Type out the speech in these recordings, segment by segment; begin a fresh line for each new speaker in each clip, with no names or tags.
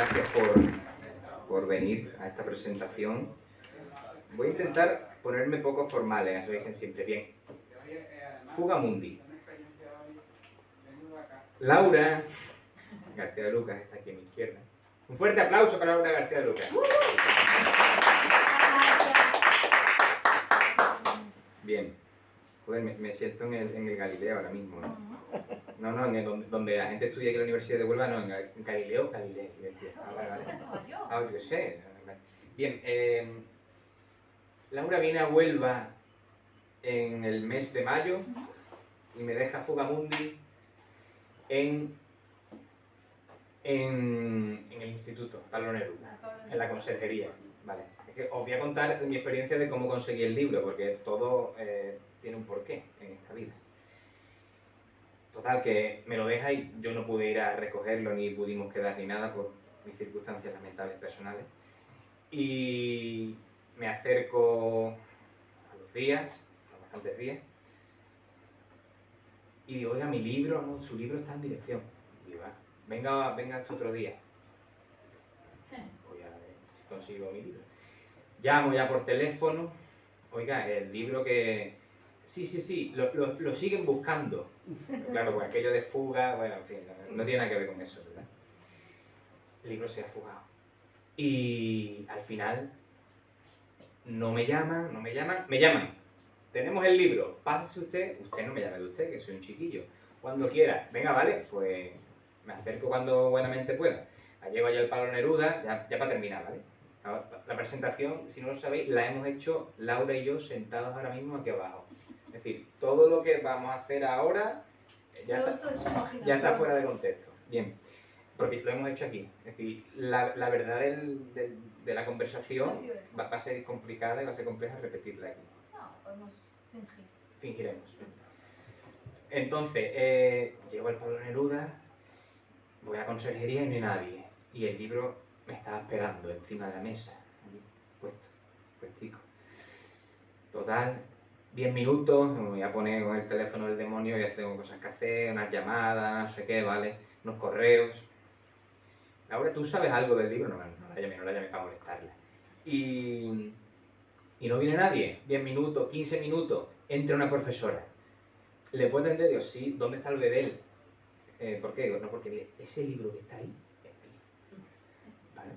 gracias por venir a esta presentación. Voy a intentar ponerme poco formal, eso dicen siempre. Bien. Fugamundi. Laura García de Lucas está aquí a mi izquierda. Un fuerte aplauso para Laura García de Lucas. Bien. Joder, me siento en el Galileo ahora mismo, ¿no? No, donde la gente estudia aquí en la Universidad de Huelva, no, en Galileo. Yo sé. Bien, Laura viene a Huelva en el mes de mayo y me deja Fugamundi en el instituto, Pablo Neruda, en la conserjería. Vale. Es que os voy a contar mi experiencia de cómo conseguí el libro, porque todo tiene un porqué en esta vida. Total, que me lo deja y yo no pude ir a recogerlo, ni pudimos quedar ni nada por mis circunstancias lamentables personales. Y me acerco a los días, a bastantes días, y digo, oiga, mi libro, no, su libro está en dirección. Y digo, venga este otro día. Voy a ver si consigo mi libro. Llamo ya por teléfono, oiga, el libro que... Sí, lo siguen buscando. Pero claro, pues aquello de fuga, bueno, en fin, no tiene nada que ver con eso, ¿verdad? El libro se ha fugado. Y al final no me llaman, me llaman. Tenemos el libro, pásese usted no me llame de usted, que soy un chiquillo. Cuando quiera, venga, vale, pues me acerco cuando buenamente pueda. Llego allá al Pablo Neruda, ya para terminar, ¿vale? La presentación, si no lo sabéis, la hemos hecho Laura y yo sentados ahora mismo aquí abajo. Es decir, todo lo que vamos a hacer ahora ya está fuera de contexto. Bien, porque lo hemos hecho aquí. Es decir, la verdad de la conversación va a ser complicada y va a ser compleja repetirla aquí.
No, podemos fingir.
Fingiremos. Entonces, llego al Pablo Neruda, voy a conserjería y no hay nadie. Y el libro me estaba esperando encima de la mesa, allí, puestico. Total, 10 minutos, me voy a poner con el teléfono del demonio, ya tengo cosas que hacer, unas llamadas, no sé qué, ¿vale? Unos correos. Laura, ¿tú sabes algo del libro? No la llame para molestarla. Y no viene nadie. 10 minutos, 15 minutos, entra una profesora. ¿Le puedo atender? Digo, sí, ¿dónde está el bedel? ¿Por qué? Digo, no, porque mire, ese libro que está ahí es mío. ¿Vale?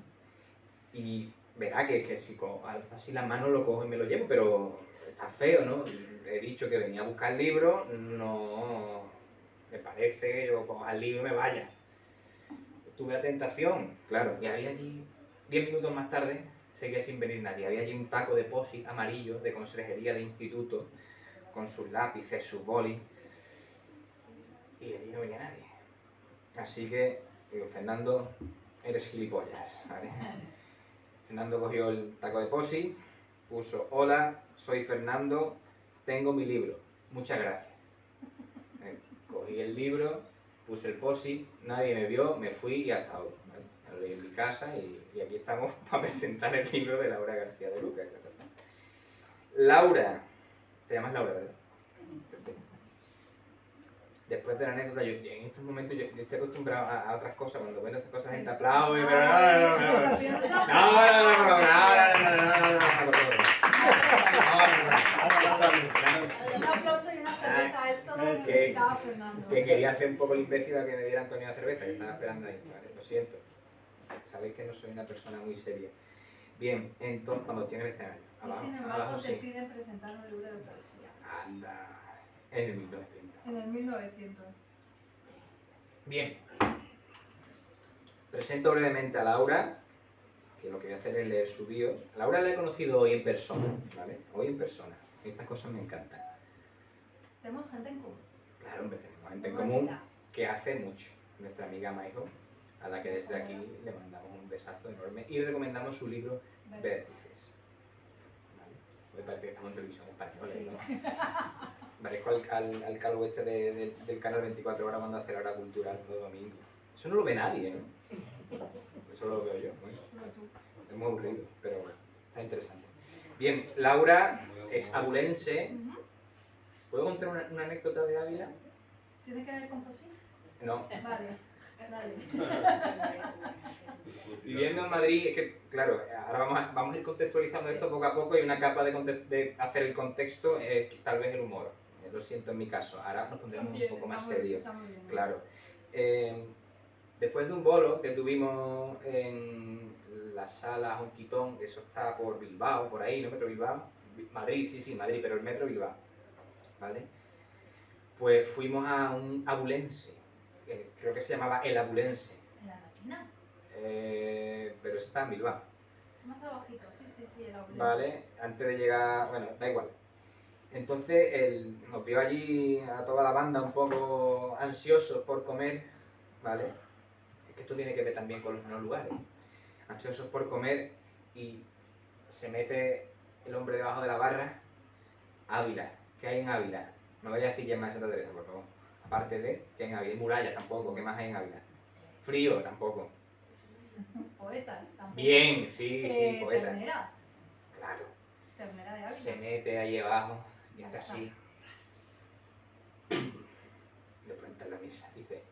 Y verá que si alzo así la mano lo cojo y me lo llevo, pero está feo, ¿no? He dicho que venía a buscar el libro, no me parece que yo coja el libro y me vaya. Tuve la tentación, claro, y había allí, 10 minutos más tarde, seguía sin venir nadie. Había allí un taco de posi amarillo de conserjería de instituto, con sus lápices, sus bolis, y allí no venía nadie. Así que, digo, Fernando, eres gilipollas, ¿vale? Fernando cogió el taco de posi, puso, hola, soy Fernando, tengo mi libro, muchas gracias. Cogí el libro, puse el posi, nadie me vio, me fui y hasta hoy. ¿Vale? Lo leí en mi casa y aquí estamos para presentar el libro de Laura García de Lucas. Laura, te llamas Laura, ¿verdad? Perfecto. Después de la anécdota, yo en estos momentos yo estoy acostumbrado a otras cosas, cuando cuento estas cosas gente aplaude, pero
Un aplauso y una cerveza a esto lo necesitaba Fernando.
Que quería hacer un poco el imbécil a que me diera Antonio la cerveza, que estaba esperando ahí, ¿vale? Lo siento. Sabéis que no soy una persona muy seria. Bien, entonces, cuando estoy en el escenario.
Y sin embargo te piden presentar un libro de poesía.
Anda, en el 1900.
En el 1900.
Bien. Presento brevemente a Laura, que lo que voy a hacer es leer su bio. A Laura la he conocido hoy en persona, ¿vale? Hoy en persona. Estas cosas me encantan.
Tenemos gente en común.
Claro, hombre, tenemos gente en común que hace mucho. Nuestra amiga Maijo, a la que desde aquí le mandamos un besazo enorme y recomendamos su libro Vértices. ¿Vale? Me parece que estamos en televisión española,
Sí.
¿no? Parezco al calvo este del canal 24 horas cuando hace la hora cultural los domingos. Eso no lo ve nadie, ¿no? Eso lo veo yo. Bueno, es muy aburrido, pero bueno, está interesante. Bien, Laura es abulense. ¿Puedo contar una anécdota de Ávila?
¿Tiene que ver con poesía?
No.
Vale.
Viviendo en Madrid, es que, claro, ahora vamos a ir contextualizando esto poco a poco y una capa de hacer el contexto es tal vez el humor. Lo siento en mi caso. Ahora nos pondremos un poco más serios. Claro. Después de un bolo que tuvimos en la sala Honquitón, eso está por Bilbao, por ahí, ¿no? Metro Bilbao. Madrid, sí, Madrid, pero el Metro Bilbao. ¿Vale? Pues fuimos a un abulense, creo que se llamaba El Abulense.
¿En la Latina?
Pero está en Bilbao.
Más abajito, sí, El Abulense.
Vale, antes de llegar, bueno, da igual. Entonces nos vio allí a toda la banda un poco ansiosos por comer, ¿vale? Es que esto tiene que ver también con los lugares. Ansiosos por comer y se mete el hombre debajo de la barra. Ávila, ¿qué hay en Ávila? No vaya a decir Gemma de Santa Teresa, por favor. Aparte de, ¿qué hay en Ávila? Y murallas tampoco, ¿qué más hay en Ávila? Frío tampoco.
Poetas tampoco.
Bien, sí, poetas.
Ternera.
Claro.
Ternera de Ávila.
Se mete ahí abajo y hace así. Le planta en la mesa. Dice,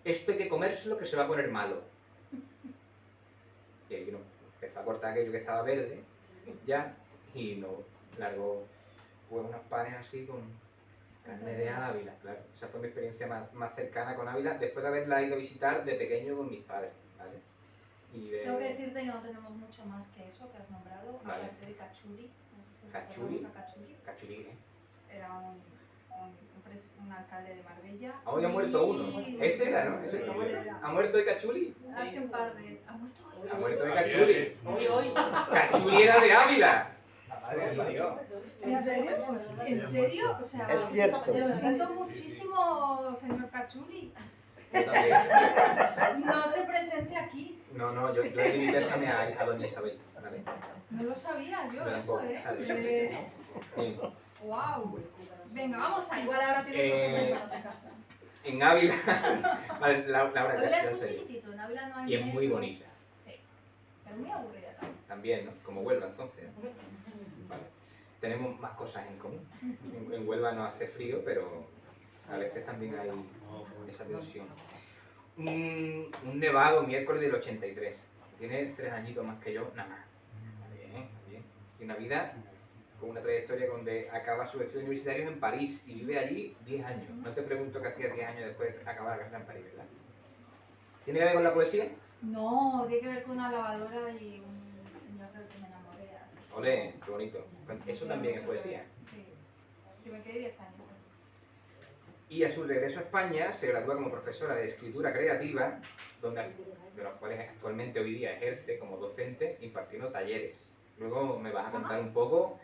esto hay que comérselo que se va a poner malo. Y ahí empezó a cortar aquello que estaba verde, ya, y nos largó pues unos panes así con carne de Ávila, claro. Esa fue mi experiencia más cercana con Ávila, después de haberla ido a visitar de pequeño con mis padres, ¿vale?
Tengo que decirte que no tenemos mucho más que eso que has nombrado,
vale.
Aparte de Cachuri. No sé si
¿Cachuri?
A Cachuri.
Cachuri, ¿eh?
Era un alcalde de Marbella.
Hoy ha muerto uno. Ese era, ¿no? ¿Ese era? ¿Ha muerto de Cachuri?
Hace un par de... ¿Ha muerto hoy?
Ha muerto de Cachuri.
Hoy.
Cachuri era de Ávila. La madre del parió.
¿En serio? Pues, ¿en serio? O sea,
Es cierto.
Lo siento muchísimo, señor Cachuri.
Yo también.
No se presente aquí.
No, yo le di mi pésame a doña Isabel, ¿vale?
No lo sabía yo,
Yo
eso,
tampoco, Sí.
Wow. Venga, vamos a ir.
Igual ahora tiene cosas más de casa.
En Ávila, vale, Laura,
Ávila
ya
es
en
muy
serio.
chiquitito, en Ávila no hay
Y es muy
metro.
bonita,
Sí, pero muy aburrida también.
también, ¿no? Como Huelva, entonces. Vale. Tenemos más cosas en común. En Huelva no hace frío, pero a veces también hay esa tensión. Un nevado miércoles del 83. Tiene 3 añitos más que yo, nada más. Bien. Y una vida con una trayectoria donde acaba sus estudios universitarios en París y vive allí 10 años. No te pregunto qué hacía 10 años después de acabar la carrera en París, ¿verdad? ¿Tiene que ver con la poesía?
No, tiene que ver con una lavadora y un señor del que me enamoré. Así.
Olé, qué bonito. Eso también es poesía.
Sí, me quedé 10 años.
Y a su regreso a España se gradúa como profesora de escritura creativa, de los cuales actualmente hoy día ejerce como docente impartiendo talleres. Luego me vas a contar un poco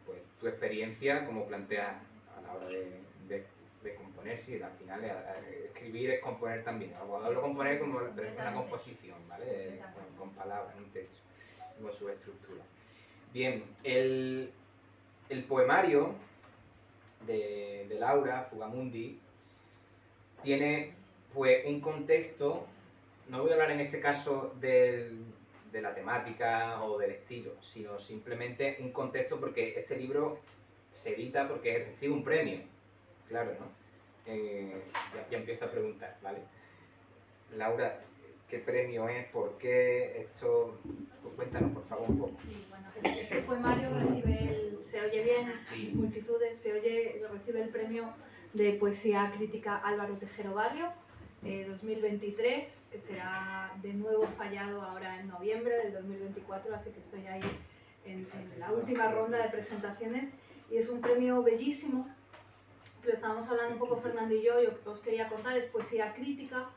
pues, tu experiencia, cómo planteas a la hora de componer, sí, al final escribir es componer también. Hablo componer como una composición, ¿vale? Con palabras, un texto, con su estructura. Bien, el poemario de Laura Fugamundi tiene pues un contexto, no voy a hablar en este caso de la temática o del estilo, sino simplemente un contexto porque este libro se edita porque recibe un premio, claro, ¿no? Ya empiezo a preguntar, ¿vale? Laura, ¿qué premio es? ¿Por qué esto? Pues cuéntanos, por favor, un poco.
Sí, bueno, este poemario se oye bien,
Sí.
multitudes, recibe el premio de poesía crítica Álvaro Tejero Barrio 2023, que será de nuevo fallado ahora en noviembre del 2024, así que estoy ahí en la última ronda de presentaciones y es un premio bellísimo, que lo estábamos hablando un poco Fernando y yo os quería contar, es poesía crítica.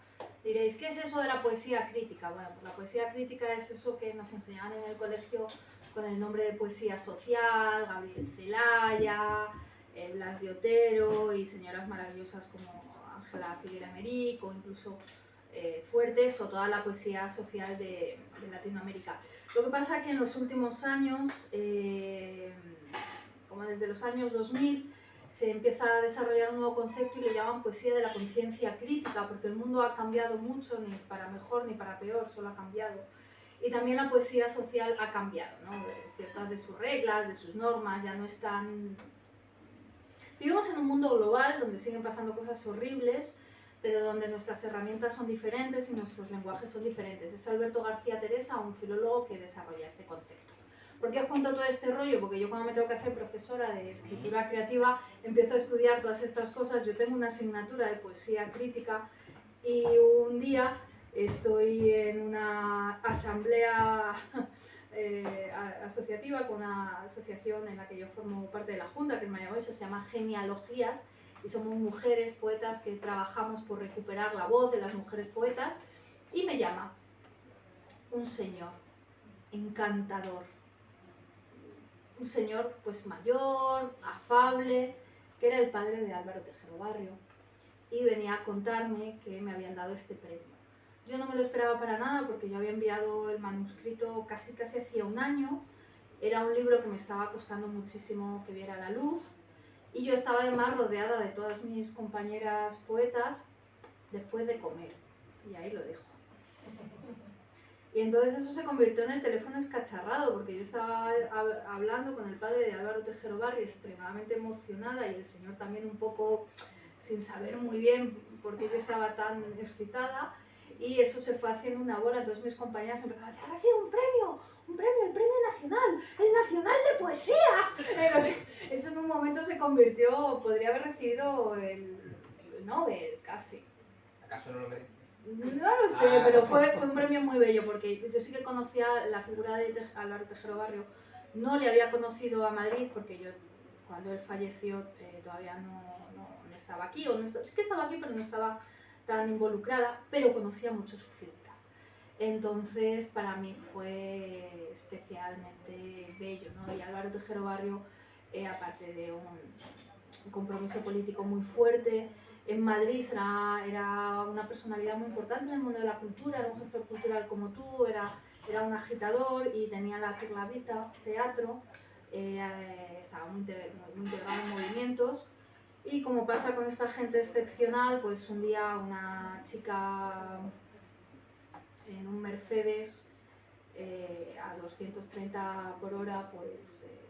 Diréis, ¿qué es eso de la poesía crítica? Bueno, pues la poesía crítica es eso que nos enseñaban en el colegio con el nombre de poesía social, Gabriel Celaya, Blas de Otero y señoras maravillosas como Ángela Figuera Emerick o incluso Fuertes o toda la poesía social de Latinoamérica. Lo que pasa es que en los últimos años, como desde los años 2000, se empieza a desarrollar un nuevo concepto y le llaman poesía de la conciencia crítica, porque el mundo ha cambiado mucho, ni para mejor ni para peor, solo ha cambiado. Y también la poesía social ha cambiado, ¿no? Ciertas de sus reglas, de sus normas, ya no están... Vivimos en un mundo global donde siguen pasando cosas horribles, pero donde nuestras herramientas son diferentes y nuestros lenguajes son diferentes. Es Alberto García Teresa, un filólogo que desarrolla este concepto. ¿Por qué os cuento todo este rollo? Porque yo cuando me tengo que hacer profesora de escritura creativa empiezo a estudiar todas estas cosas. Yo tengo una asignatura de poesía crítica y un día estoy en una asamblea asociativa con una asociación en la que yo formo parte de la Junta, que es Mayagüez, se llama Genealogías, y somos mujeres poetas que trabajamos por recuperar la voz de las mujeres poetas, y me llama un señor encantador, un señor pues mayor, afable, que era el padre de Álvaro Tejero Barrio, y venía a contarme que me habían dado este premio. Yo no me lo esperaba para nada porque yo había enviado el manuscrito casi hacía un año, era un libro que me estaba costando muchísimo que viera la luz, y yo estaba además rodeada de todas mis compañeras poetas después de comer, y ahí lo dejo. Y entonces eso se convirtió en el teléfono escacharrado, porque yo estaba hablando con el padre de Álvaro Tejero Barrio, extremadamente emocionada, y el señor también un poco sin saber muy bien por qué yo estaba tan excitada, y eso se fue haciendo una bola. Entonces mis compañeras empezaron a decir: ¡ha recibido un premio, el premio nacional, el nacional de poesía! Eso en un momento se convirtió, podría haber recibido el Nobel casi.
¿Acaso no lo merece?
No lo sé, pero fue un premio muy bello, porque yo sí que conocía la figura de Álvaro Tejero Barrio. No le había conocido a Madrid, porque yo cuando él falleció todavía no estaba aquí, sí que estaba aquí, pero no estaba tan involucrada, pero conocía mucho su figura. Entonces para mí fue especialmente bello, ¿no? Y Álvaro Tejero Barrio, aparte de un compromiso político muy fuerte, en Madrid era una personalidad muy importante en el mundo de la cultura, era un gestor cultural como tú, era un agitador, y tenía la Turlavita teatro, estaba muy integrado en movimientos. Y como pasa con esta gente excepcional, pues un día una chica en un Mercedes a 230 por hora pues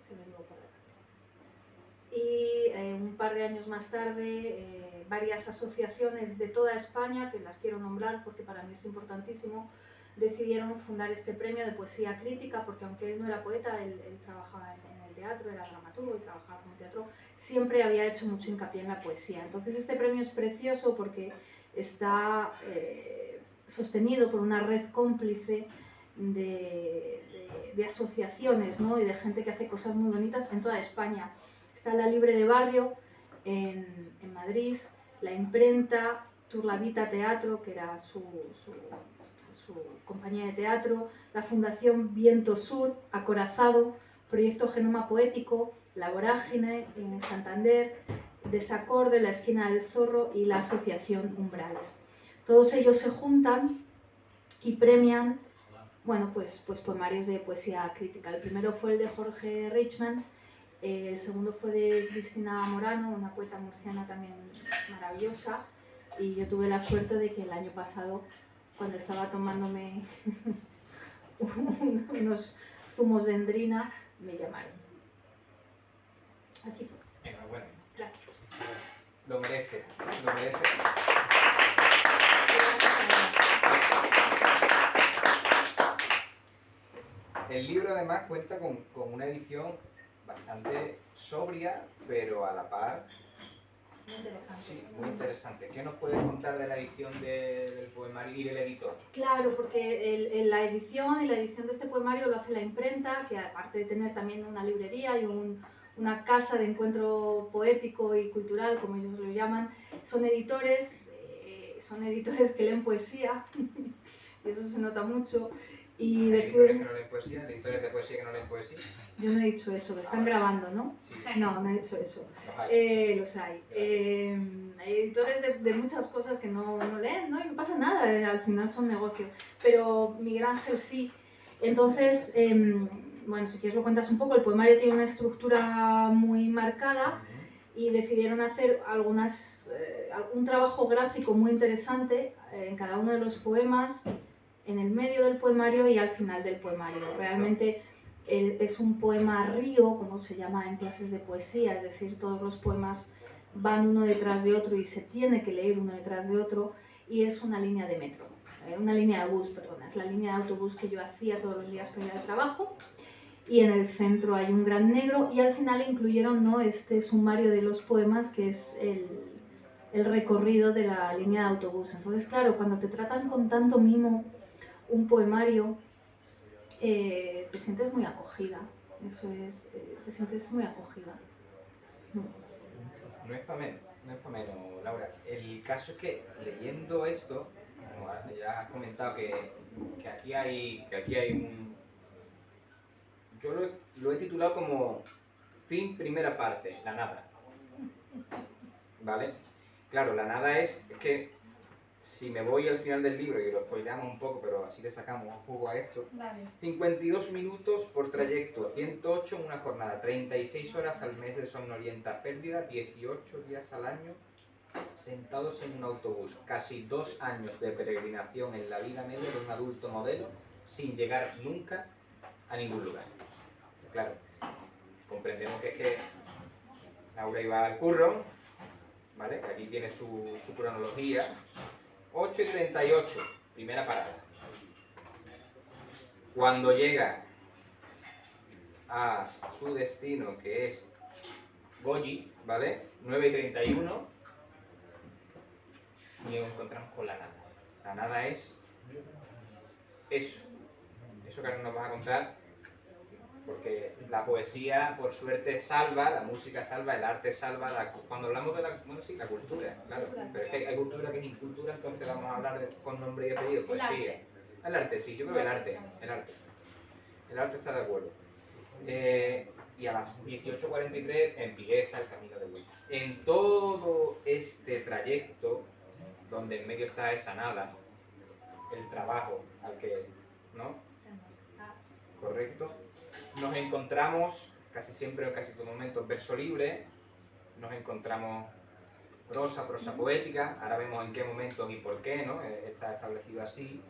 se vendió por la calle. Y un par de años más tarde varias asociaciones de toda España, que las quiero nombrar porque para mí es importantísimo, decidieron fundar este premio de poesía crítica, porque aunque él no era poeta, él trabajaba en el teatro, era dramaturgo y trabajaba con teatro, siempre había hecho mucho hincapié en la poesía. Entonces este premio es precioso porque está sostenido por una red cómplice de asociaciones, ¿no? Y de gente que hace cosas muy bonitas en toda España. Está la Libre de Barrio en Madrid, la imprenta Turlavita Teatro, que era su compañía de teatro, la Fundación Viento Sur, Acorazado, Proyecto Genoma Poético, La Vorágine en Santander, Desacorde, La Esquina del Zorro y la Asociación Umbrales. Todos ellos se juntan y premian, bueno, pues poemarios de poesía crítica. El primero fue el de Jorge Richman, el segundo fue de Cristina Morano, una poeta murciana también maravillosa, y yo tuve la suerte de que el año pasado, cuando estaba tomándome unos zumos de endrina, me llamaron. Así fue.
Enhorabuena.
Gracias.
Lo merece, lo merece. El libro además cuenta con una edición bastante sobria, pero a la par
Muy interesante.
sí, muy interesante. ¿Qué nos puedes contar de la edición del poemario y del editor?
Claro, porque la edición de este poemario lo hace la imprenta, que aparte de tener también una librería y una casa de encuentro poético y cultural, como ellos lo llaman, son editores que leen poesía, y eso se nota mucho. Y
¿Hay editores que no leen poesía? ¿Editores de poesía que no leen poesía?
Yo no he dicho eso, lo están grabando, ¿no?
Sí.
No he dicho eso. Los hay. Hay editores de muchas cosas que no leen, ¿no? Y no pasa nada, al final son negocios. Pero Miguel Ángel sí. Entonces, bueno, si quieres lo cuentas un poco. El poemario tiene una estructura muy marcada y decidieron hacer un trabajo gráfico muy interesante en cada uno de los poemas, en el medio del poemario y al final del poemario. Realmente es un poema río, como se llama en clases de poesía, es decir, todos los poemas van uno detrás de otro y se tiene que leer uno detrás de otro, y es una línea de metro, una línea de bus, perdona, es la línea de autobús que yo hacía todos los días para ir al trabajo, y en el centro hay un gran negro, y al final incluyeron, ¿no?, este sumario de los poemas, que es el recorrido de la línea de autobús. Entonces, claro, cuando te tratan con tanto mimo un poemario, te sientes muy acogida, eso es, te sientes muy acogida.
No es para menos, no es para menos, Laura. El caso es que leyendo esto, como ya has comentado que aquí hay un... Yo lo he titulado como fin primera parte, la nada. ¿Vale? Claro, la nada es que si me voy al final del libro y lo spoileamos un poco, pero así le sacamos un jugo a esto.
Vale.
52 minutos por trayecto, 108 en una jornada, 36 horas al mes de somnolienta pérdida, 18 días al año sentados en un autobús, casi 2 años de peregrinación en la vida media de un adulto modelo sin llegar nunca a ningún lugar. Claro, comprendemos que es que Laura iba al curro, ¿vale? Aquí tiene su cronología. 8:38, primera parada. Cuando llega a su destino, que es Goyi, ¿vale? 9:31, y nos encontramos con la nada. La nada es eso que ahora nos vas a contar, porque la poesía, por suerte, salva, la música salva, el arte salva, cuando hablamos de la cultura, claro, pero es que hay cultura que es incultura, entonces vamos a hablar con nombre y apellido, poesía. El arte, sí, yo creo que el arte está de acuerdo. Y a las 18:43 empieza el camino de vuelta. En todo este trayecto, donde en medio está esa nada, el trabajo al que, ¿no? Correcto. Nos encontramos casi siempre, en casi todo momento, verso libre, nos encontramos prosa poética, ahora vemos en qué momentos y por qué, ¿no? Está establecido así.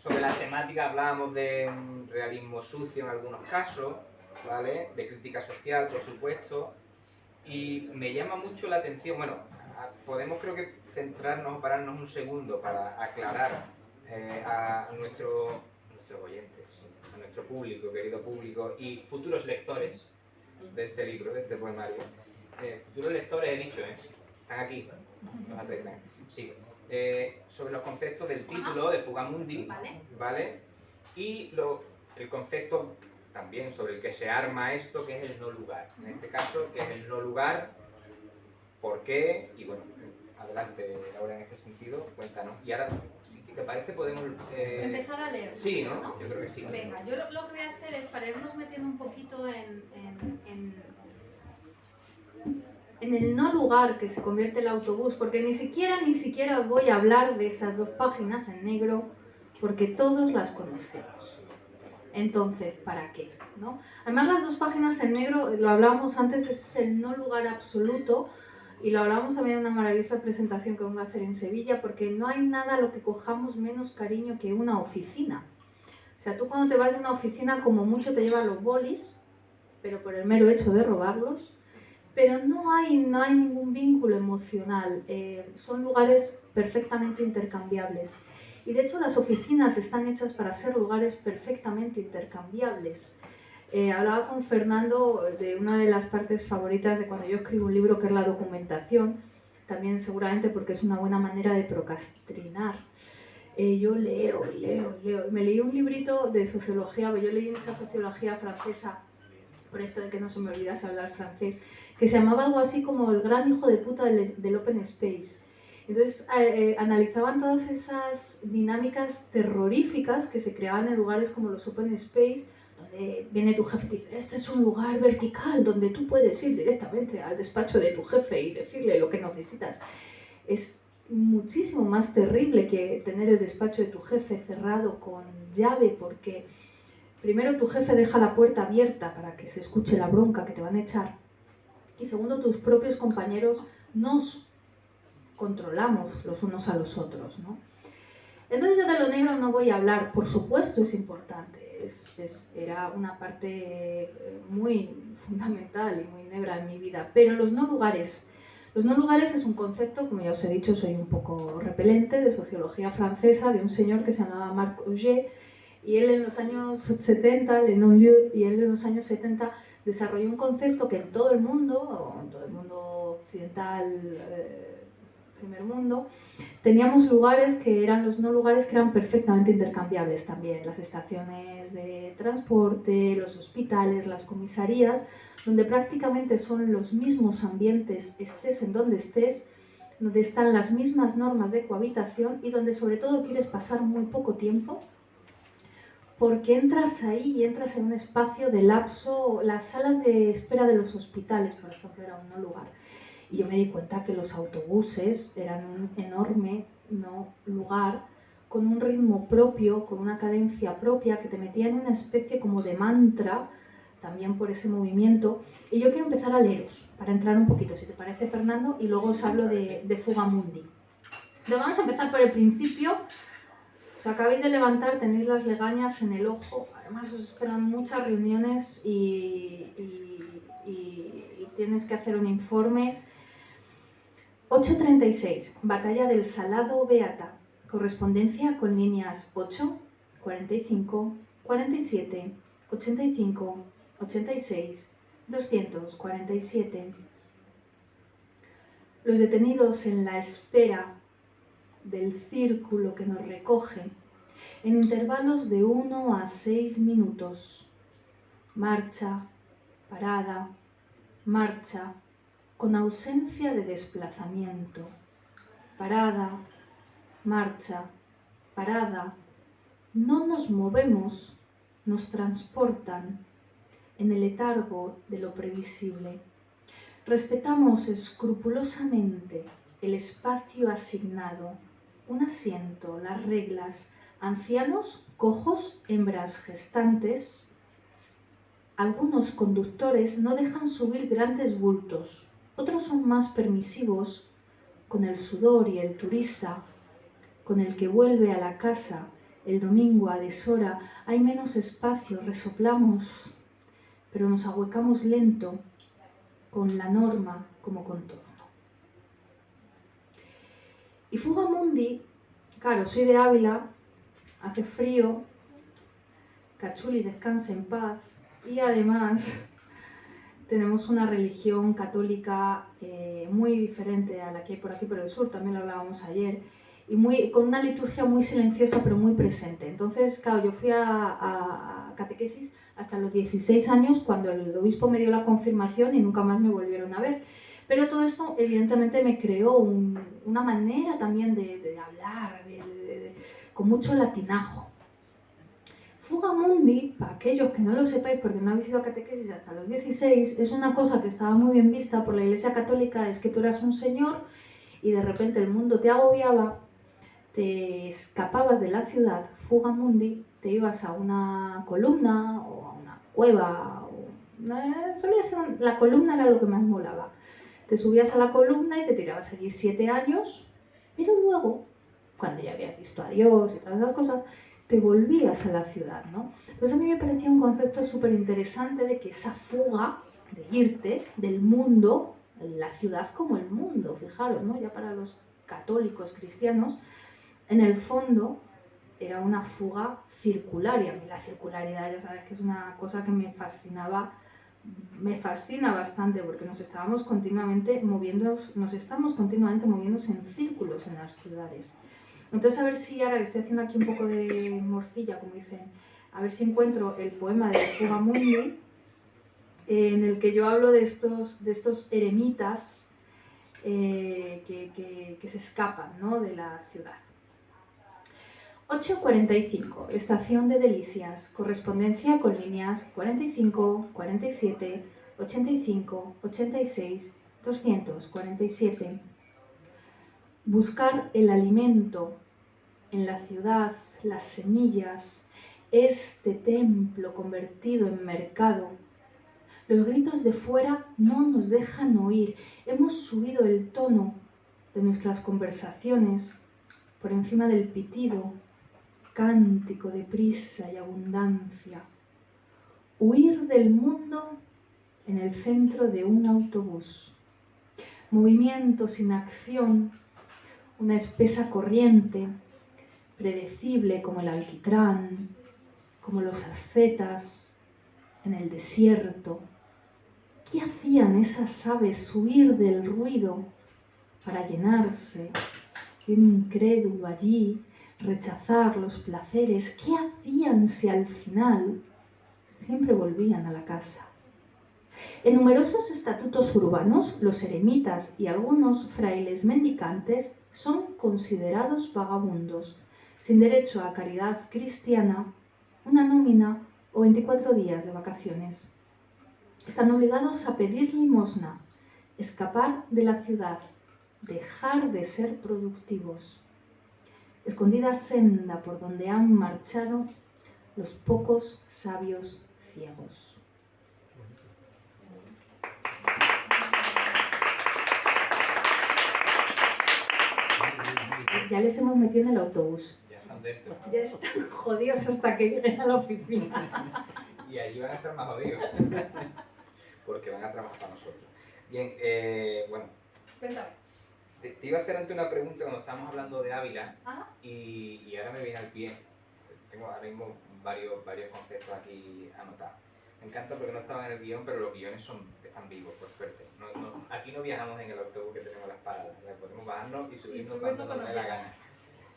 Sobre la temática hablábamos de realismo sucio en algunos casos, ¿vale? De crítica social, por supuesto, y me llama mucho la atención, bueno, podemos creo que centrarnos o pararnos un segundo para aclarar a nuestros oyentes, a nuestro público, querido público, y futuros lectores de este libro, de este poemario. Futuros lectores he dicho, están aquí, los atreven. Sí. Sobre los conceptos del título de Fugamundi, ¿vale? Y el concepto también sobre el que se arma esto, que es el no lugar. En este caso, que es el no lugar, por qué, y bueno, adelante Laura en este sentido, cuéntanos. Y ahora, si te parece, podemos...
empezar a leer.
Sí, ¿no? Yo creo que sí.
Venga, yo lo que voy a hacer es, para irnos metiendo un poquito en el no lugar que se convierte el autobús, porque ni siquiera voy a hablar de esas 2 páginas en negro, porque todos las conocemos. Entonces, ¿para qué? ¿No? Además, las 2 páginas en negro, lo hablábamos antes, es el no lugar absoluto, y lo hablábamos también en una maravillosa presentación que vengo a hacer en Sevilla, porque no hay nada a lo que cojamos menos cariño que una oficina. O sea, tú cuando te vas de una oficina, como mucho te llevas los bolis, pero por el mero hecho de robarlos, pero no hay ningún vínculo emocional, son lugares perfectamente intercambiables. Y de hecho las oficinas están hechas para ser lugares perfectamente intercambiables. Hablaba con Fernando de una de las partes favoritas de cuando yo escribo un libro, que es la documentación, también seguramente porque es una buena manera de procrastinar. Yo leo, me leí un librito de sociología, yo leí mucha sociología francesa, por esto de que no se me olvidase hablar francés, que se llamaba algo así como el gran hijo de puta del Open Space. Entonces analizaban todas esas dinámicas terroríficas que se creaban en lugares como los Open Space, donde viene tu jefe y dice, este es un lugar vertical donde tú puedes ir directamente al despacho de tu jefe y decirle lo que necesitas. Es muchísimo más terrible que tener el despacho de tu jefe cerrado con llave, porque primero tu jefe deja la puerta abierta para que se escuche la bronca que te van a echar, y segundo, tus propios compañeros nos controlamos los unos a los otros, ¿no? Entonces yo de lo negro no voy a hablar, por supuesto es importante, era una parte muy fundamental y muy negra en mi vida, pero los no lugares Los no lugares es un concepto, como ya os he dicho, soy un poco repelente, de sociología francesa, de un señor que se llamaba Marc Augé, y él en los años 70, Le Non-Lieu, y él en los años 70 desarrolló un concepto que en todo el mundo, o en todo el mundo occidental, primer mundo, teníamos lugares que eran los no lugares que eran perfectamente intercambiables también, las estaciones de transporte, los hospitales, las comisarías, donde prácticamente son los mismos ambientes, estés en donde estés, donde están las mismas normas de cohabitación y donde sobre todo quieres pasar muy poco tiempo, porque entras ahí y entras en un espacio de lapso. Las salas de espera de los hospitales, por ejemplo, era un no lugar. Y yo me di cuenta que los autobuses eran un enorme no lugar, con un ritmo propio, con una cadencia propia, que te metía en una especie como de mantra, también por ese movimiento. Y yo quiero empezar a leeros, para entrar un poquito, si te parece, Fernando, y luego os hablo de Fugamundi. Entonces vamos a empezar por el principio. Os acabáis de levantar, tenéis las legañas en el ojo, además os esperan muchas reuniones y tienes que hacer un informe. 8:36, Batalla del Salado Beata, correspondencia con líneas 8, 45, 47, 85, 86, 247. Los detenidos en la espera del círculo que nos recoge, en intervalos de 1 a 6 minutos. Marcha, parada, marcha, con ausencia de desplazamiento. Parada, marcha, parada. No nos movemos, nos transportan en el letargo de lo previsible. Respetamos escrupulosamente el espacio asignado, un asiento, las reglas, ancianos, cojos, hembras gestantes. Algunos conductores no dejan subir grandes bultos, otros son más permisivos con el sudor y el turista, con el que vuelve a la casa el domingo a deshora. Hay menos espacio, resoplamos, pero nos ahuecamos lento, con la norma como contorno. Y Fugamundi, claro, soy de Ávila, hace frío, Cachuli descanse en paz, y además tenemos una religión católica muy diferente a la que hay por aquí por el sur, también lo hablábamos ayer, y con una liturgia muy silenciosa pero muy presente. Entonces, claro, yo fui a catequesis hasta los 16 años, cuando el obispo me dio la confirmación y nunca más me volvieron a ver. Pero todo esto evidentemente me creó una manera también de hablar, con mucho latinajo. Fugamundi, para aquellos que no lo sepáis porque no habéis ido a catequesis hasta los 16, es una cosa que estaba muy bien vista por la Iglesia Católica. Es que tú eras un señor y de repente el mundo te agobiaba, te escapabas de la ciudad, Fugamundi, te ibas a una columna o a una cueva, solía ser la columna era lo que más molaba. Te subías a la columna y te tirabas allí 7 años, pero luego, cuando ya habías visto a Dios y todas esas cosas, te volvías a la ciudad, ¿no? Entonces a mí me parecía un concepto súper interesante de que esa fuga, de irte del mundo, la ciudad como el mundo, fijaros, ¿no? Ya para los católicos cristianos, en el fondo era una fuga circular, y a mí la circularidad ya sabes que es una cosa que me fascina bastante, porque nos estamos continuamente moviendo en círculos en las ciudades. Entonces, a ver si ahora que estoy haciendo aquí un poco de morcilla, como dicen, a ver si encuentro el poema de Fugamundi, en el que yo hablo de estos eremitas que se escapan, ¿no?, de la ciudad. 8:45, estación de Delicias, correspondencia con líneas 45, 47, 85, 86, 247. Buscar el alimento en la ciudad, las semillas, este templo convertido en mercado. Los gritos de fuera no nos dejan oír. Hemos subido el tono de nuestras conversaciones por encima del pitido, cántico de prisa y abundancia. Huir del mundo en el centro de un autobús. movimiento sin acción, una espesa corriente, predecible como el alquitrán, como los ascetas en el desierto. ¿Qué hacían esas aves huir del ruido para llenarse de un incrédulo allí, rechazar los placeres? ¿Qué hacían si al final siempre volvían a la casa? En numerosos estatutos urbanos, los eremitas y algunos frailes mendicantes son considerados vagabundos, sin derecho a caridad cristiana, una nómina o 24 días de vacaciones. Están obligados a pedir limosna, escapar de la ciudad, dejar de ser productivos. Escondida senda por donde han marchado los pocos sabios ciegos. Ya les hemos metido en el autobús.
Ya están dentro.
Ya están jodidos hasta que lleguen a la oficina.
Y allí van a estar más jodidos. Porque van a trabajar para nosotros. Bien, bueno.
Cuéntame.
Te iba a hacer antes una pregunta cuando estábamos hablando de Ávila.
Ajá.
Y ahora me viene al pie. Tengo ahora mismo varios conceptos aquí anotados. Me encanta porque no estaban en el guión, pero los guiones están vivos, por suerte. Aquí no viajamos en el autobús que tenemos las paradas. Podemos bajarnos y subirnos cuando nos dé la gana.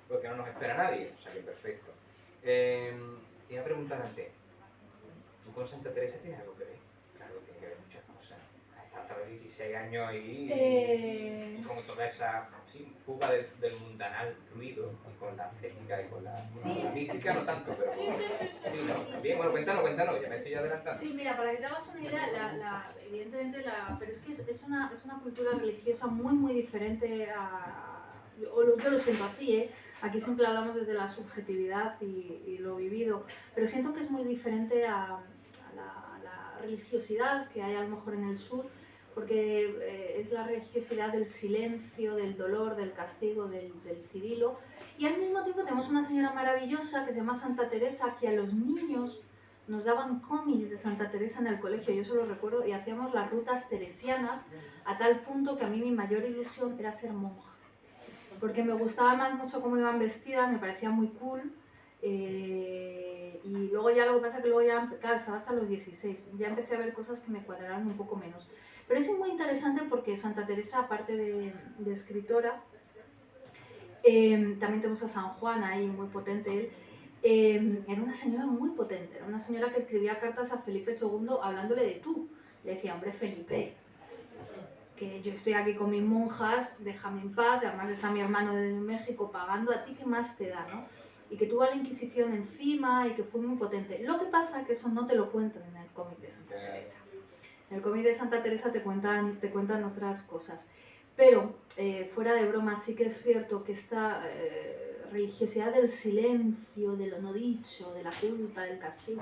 Porque no nos espera nadie, o sea que perfecto. Te iba a preguntar antes, ¿tú con Santa Teresa tienes algo que ver? Claro, tiene que ver muchas cosas. Has estado 16 años ahí con toda esa fuga del mundanal ruido, y con la estética y con la mística, no tanto, pero sí, ¿no? Bien, bueno, cuéntanos, ya me estoy adelantando.
Sí, mira, para que te hagas una idea, evidentemente, pero es que es una cultura religiosa muy diferente yo lo siento así, aquí siempre hablamos desde la subjetividad y lo vivido, pero siento que es muy diferente a la religiosidad que hay a lo mejor en el sur, porque es la religiosidad del silencio, del dolor, del castigo, del cirilo, y al mismo tiempo tenemos una señora maravillosa que se llama Santa Teresa, que a los niños nos daban cómics de Santa Teresa en el colegio, yo eso lo recuerdo, y hacíamos las rutas teresianas a tal punto que a mí mi mayor ilusión era ser monja, porque me gustaba más mucho cómo iban vestidas, me parecía muy cool, y luego ya lo que pasa es que luego ya, claro, estaba hasta los 16, ya empecé a ver cosas que me cuadraron un poco menos. Pero es muy interesante porque Santa Teresa, aparte de escritora, también tenemos a San Juan ahí, muy potente él, era una señora muy potente, era una señora que escribía cartas a Felipe II hablándole de tú. Le decía, hombre Felipe, que yo estoy aquí con mis monjas, déjame en paz, además está mi hermano de México pagando, a ti qué más te da, ¿no? Y que tuvo la Inquisición encima y que fue muy potente. Lo que pasa es que eso no te lo cuentan en el cómic de Santa Teresa. En el cómic de Santa Teresa te cuentan otras cosas. Pero, fuera de broma, sí que es cierto que esta religiosidad del silencio, de lo no dicho, de la culpa, del castigo,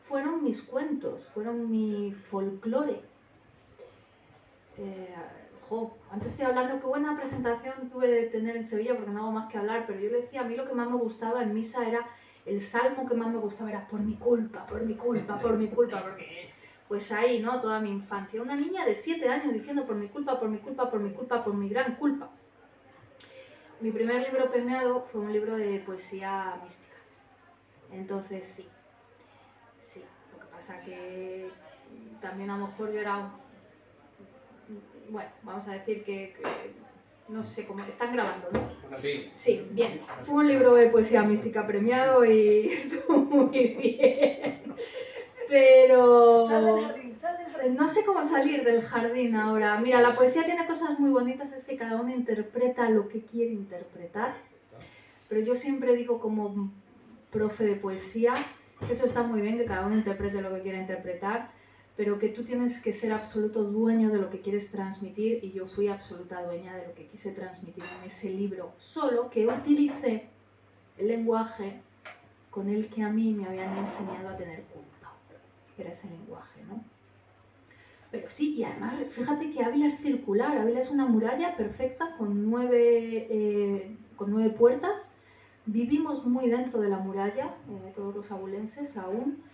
fueron mis cuentos, fueron mi folclore. Antes estoy hablando, qué buena presentación tuve de tener en Sevilla porque no hago más que hablar, pero yo le decía, a mí lo que más me gustaba en misa era, el salmo que más me gustaba era por mi culpa, por mi culpa, por mi culpa, porque pues ahí, ¿no? Toda mi infancia. Una niña de 7 años diciendo por mi culpa, por mi culpa, por mi culpa, por mi gran culpa. Mi primer libro premiado fue un libro de poesía mística. Entonces sí, lo que pasa que también a lo mejor yo era... Bueno, vamos a decir que no sé cómo, están grabando, ¿no?
Sí.
Sí, bien. Fue un libro de poesía mística premiado y estuvo muy bien. Pero no sé cómo salir del jardín ahora. Mira, la poesía tiene cosas muy bonitas, es que cada uno interpreta lo que quiere interpretar. Pero yo siempre digo como profe de poesía que eso está muy bien, que cada uno interprete lo que quiera interpretar, pero que tú tienes que ser absoluto dueño de lo que quieres transmitir, y yo fui absoluta dueña de lo que quise transmitir en ese libro, solo que utilicé el lenguaje con el que a mí me habían enseñado a tener culpa, que era ese lenguaje, ¿no? Pero sí, y además, fíjate que Ávila es circular, Ávila es una muralla perfecta con 9 puertas, vivimos muy dentro de la muralla, todos los abulenses aún,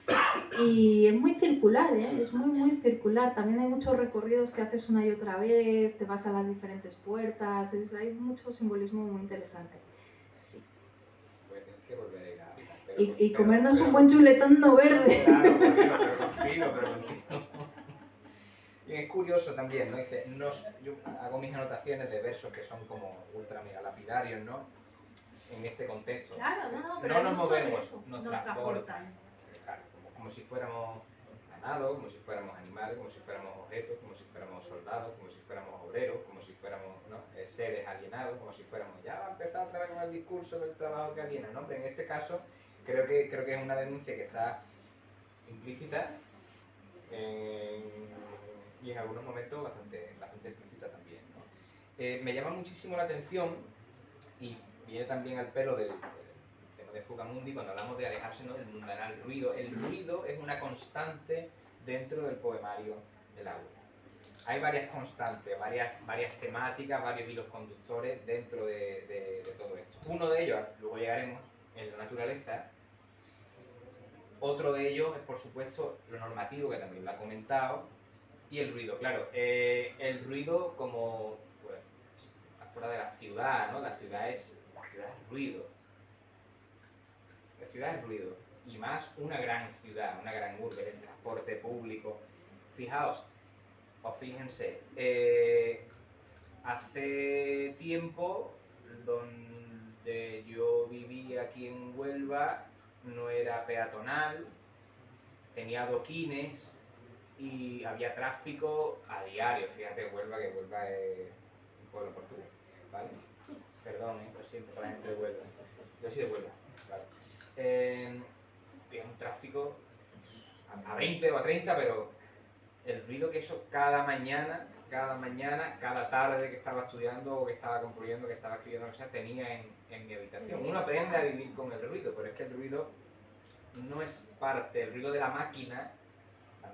y es muy circular, es muy circular. También hay muchos recorridos que haces una y otra vez, te vas a las diferentes puertas, hay mucho simbolismo muy interesante. Sí.
Pues tienes que volver a ir a hablar,
Y comernos un buen chuletón no verde.
Claro, pero contigo. Y es curioso también, ¿no? Dice, yo hago mis anotaciones de versos que son como ultra mega lapidarios, ¿no? En este contexto.
Claro, pero
no nos movemos, nos transportan. Claro, como si fuéramos ganados, como si fuéramos animales, como si fuéramos objetos, como si fuéramos soldados, como si fuéramos obreros, como si fuéramos seres alienados, como si fuéramos... Ya va a empezar otra vez con el discurso del trabajo que aliena, ¿no? Pero en este caso creo que es una denuncia que está implícita y en algunos momentos bastante explícita también, ¿no? Me llama muchísimo la atención y viene también al pelo del tema de Fukamundi cuando hablamos de alejarse, ¿no?, del mundanal ruido. El ruido es una constante dentro del poemario del aula. Hay varias constantes, varias temáticas, varios hilos conductores dentro de todo esto. Uno de ellos, luego llegaremos, en la naturaleza. Otro de ellos es, por supuesto, lo normativo, que también lo ha comentado, y el ruido. Claro, el ruido como, pues, afuera de la ciudad, ¿no? La ciudad es ruido. La ciudad es ruido. Y más una gran ciudad, una gran urbe, el transporte público. Fijaos, o fíjense, hace tiempo, donde yo vivía aquí en Huelva, no era peatonal, tenía adoquines y había tráfico a diario. Fíjate, Huelva, que Huelva es un pueblo portugués, ¿vale? Perdón, lo siento para la gente de Huelva. Yo soy de Huelva, ¿vale? Había un tráfico a 20 o a 30, pero el ruido que eso cada mañana, cada tarde que estaba estudiando o que estaba concluyendo, que estaba escribiendo, que sea, tenía en mi habitación. Uno aprende a vivir con el ruido, pero es que el ruido no es parte, el ruido de la máquina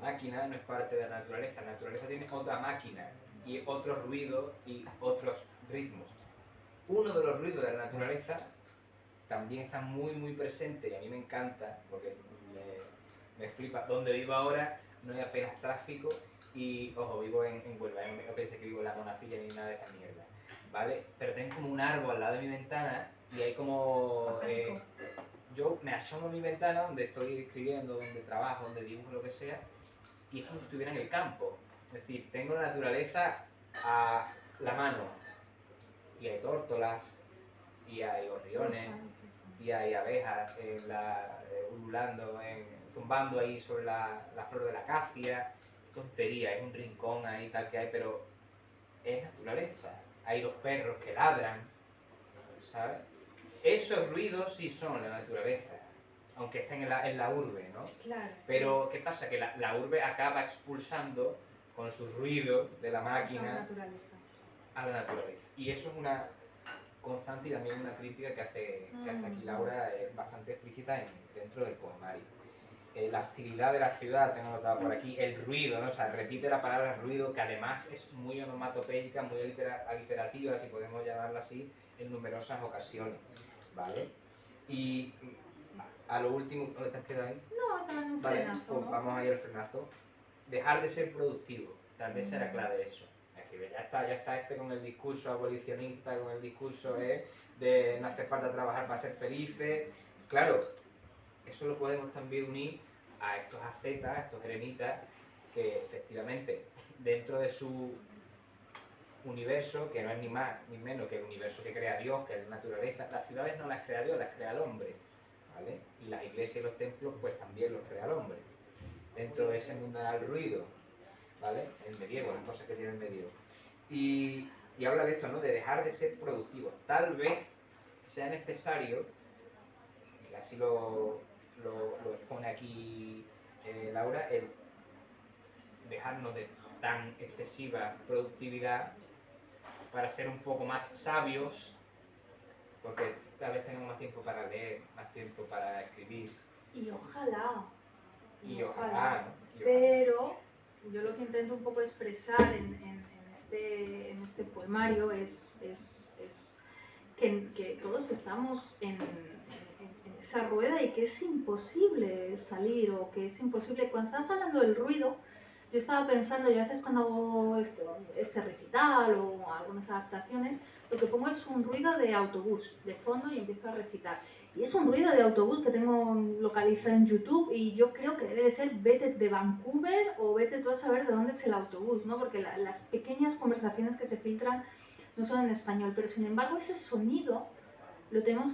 no es parte de la naturaleza tiene otra máquina y otros ruidos y otros ritmos. Uno de los ruidos de la naturaleza también está muy presente y a mí me encanta porque me flipa. Donde vivo ahora no hay apenas tráfico y, ojo, vivo en Huelva, no pensé que vivo en la Monacilla ni nada de esa mierda, ¿vale? Pero tengo como un árbol al lado de mi ventana y hay como... yo me asomo a mi ventana donde estoy escribiendo, donde trabajo, donde dibujo, lo que sea, y es como si estuviera en el campo. Es decir, tengo la naturaleza a la mano. Y hay tórtolas, y hay gorriones, y hay abejas ululando, zumbando ahí sobre la flor de la acacia. Tontería, es un rincón ahí tal que hay, pero es naturaleza. Hay dos perros que ladran, ¿sabes? Esos ruidos sí son la naturaleza, aunque estén en la urbe, ¿no?
Claro.
Pero, ¿qué pasa? Que la urbe acaba expulsando con su ruido de la máquina a la naturaleza. Y eso es una constante y también una crítica que hace aquí Laura, bastante explícita dentro del poemario. La hostilidad de la ciudad, tengo notado por aquí, el ruido, ¿no? O sea, repite la palabra ruido, que además es muy onomatopeica, muy aliterativa, si podemos llamarla así, en numerosas ocasiones, ¿vale? Y a lo último, ¿dónde te has quedado ahí?
No, tomando un frenazo,
pues
¿no?
vamos a ir al frenazo. Dejar de ser productivo, tal vez será clave eso. Es decir, ya está con el discurso abolicionista, con el discurso de no hace falta trabajar para ser felices. Claro, eso lo podemos también unir a estos ascetas, a estos eremitas, que efectivamente dentro de su universo, que no es ni más ni menos que el universo que crea Dios, que es la naturaleza, las ciudades no las crea Dios, las crea el hombre, ¿vale? Y las iglesias y los templos pues también los crea el hombre. Dentro de ese mundanal ruido, ¿vale? El medievo, las cosas que tiene el medievo. Y habla de esto, ¿no? De dejar de ser productivos. Tal vez sea necesario, y así lo expone aquí Laura, el dejarnos de tan excesiva productividad para ser un poco más sabios, porque tal vez tengamos más tiempo para leer, más tiempo para escribir.
Y ojalá.
Ojalá, ¿no?
Pero yo lo que intento un poco expresar en este poemario es que todos estamos en esa rueda y que es imposible salir o que es imposible. Cuando estás hablando del ruido, yo estaba pensando, yo a veces cuando hago este recital o algunas adaptaciones, lo que pongo es un ruido de autobús de fondo y empiezo a recitar. Y es un ruido de autobús que tengo localizado en YouTube y yo creo que debe de ser vete de Vancouver o vete tú a saber de dónde es el autobús, ¿no? Porque las pequeñas conversaciones que se filtran no son en español, pero sin embargo ese sonido lo tenemos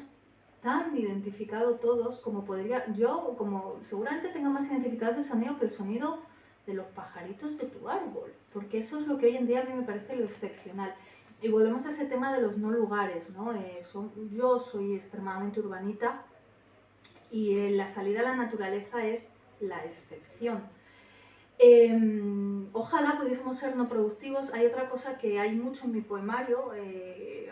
tan identificado todos como podría, yo como seguramente tenga más identificado ese sonido que el sonido de los pajaritos de tu árbol, porque eso es lo que hoy en día a mí me parece lo excepcional. Y volvemos a ese tema de los no lugares, ¿no? Yo soy extremadamente urbanita y la salida a la naturaleza es la excepción. Ojalá pudiésemos ser no productivos. Hay otra cosa que hay mucho en mi poemario,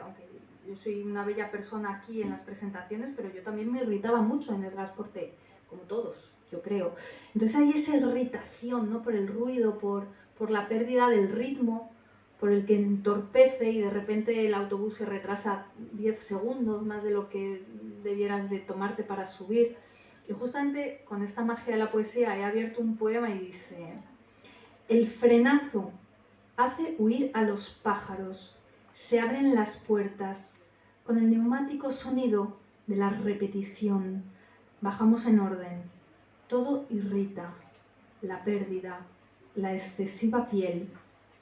aunque yo soy una bella persona aquí en las presentaciones, pero yo también me irritaba mucho en el transporte, como todos, yo creo. Entonces hay esa irritación, ¿no? Por el ruido, por la pérdida del ritmo, por el que entorpece y de repente el autobús se retrasa 10 segundos más de lo que debieras de tomarte para subir. Y justamente con esta magia de la poesía he abierto un poema y dice: el frenazo hace huir a los pájaros, se abren las puertas, con el neumático sonido de la repetición. Bajamos en orden, todo irrita, la pérdida, la excesiva piel,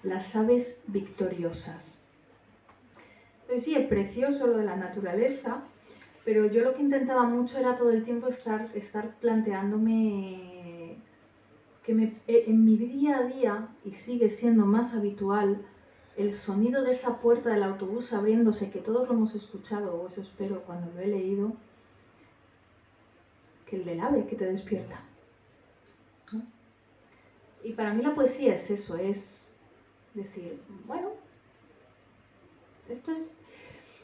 las aves victoriosas. Entonces sí, es precioso lo de la naturaleza, pero yo lo que intentaba mucho era todo el tiempo estar planteándome que en mi día a día, y sigue siendo más habitual, el sonido de esa puerta del autobús abriéndose, que todos lo hemos escuchado, o eso espero cuando lo he leído, que el del ave que te despierta, ¿no? Y para mí la poesía es eso, es decir, bueno, esto es...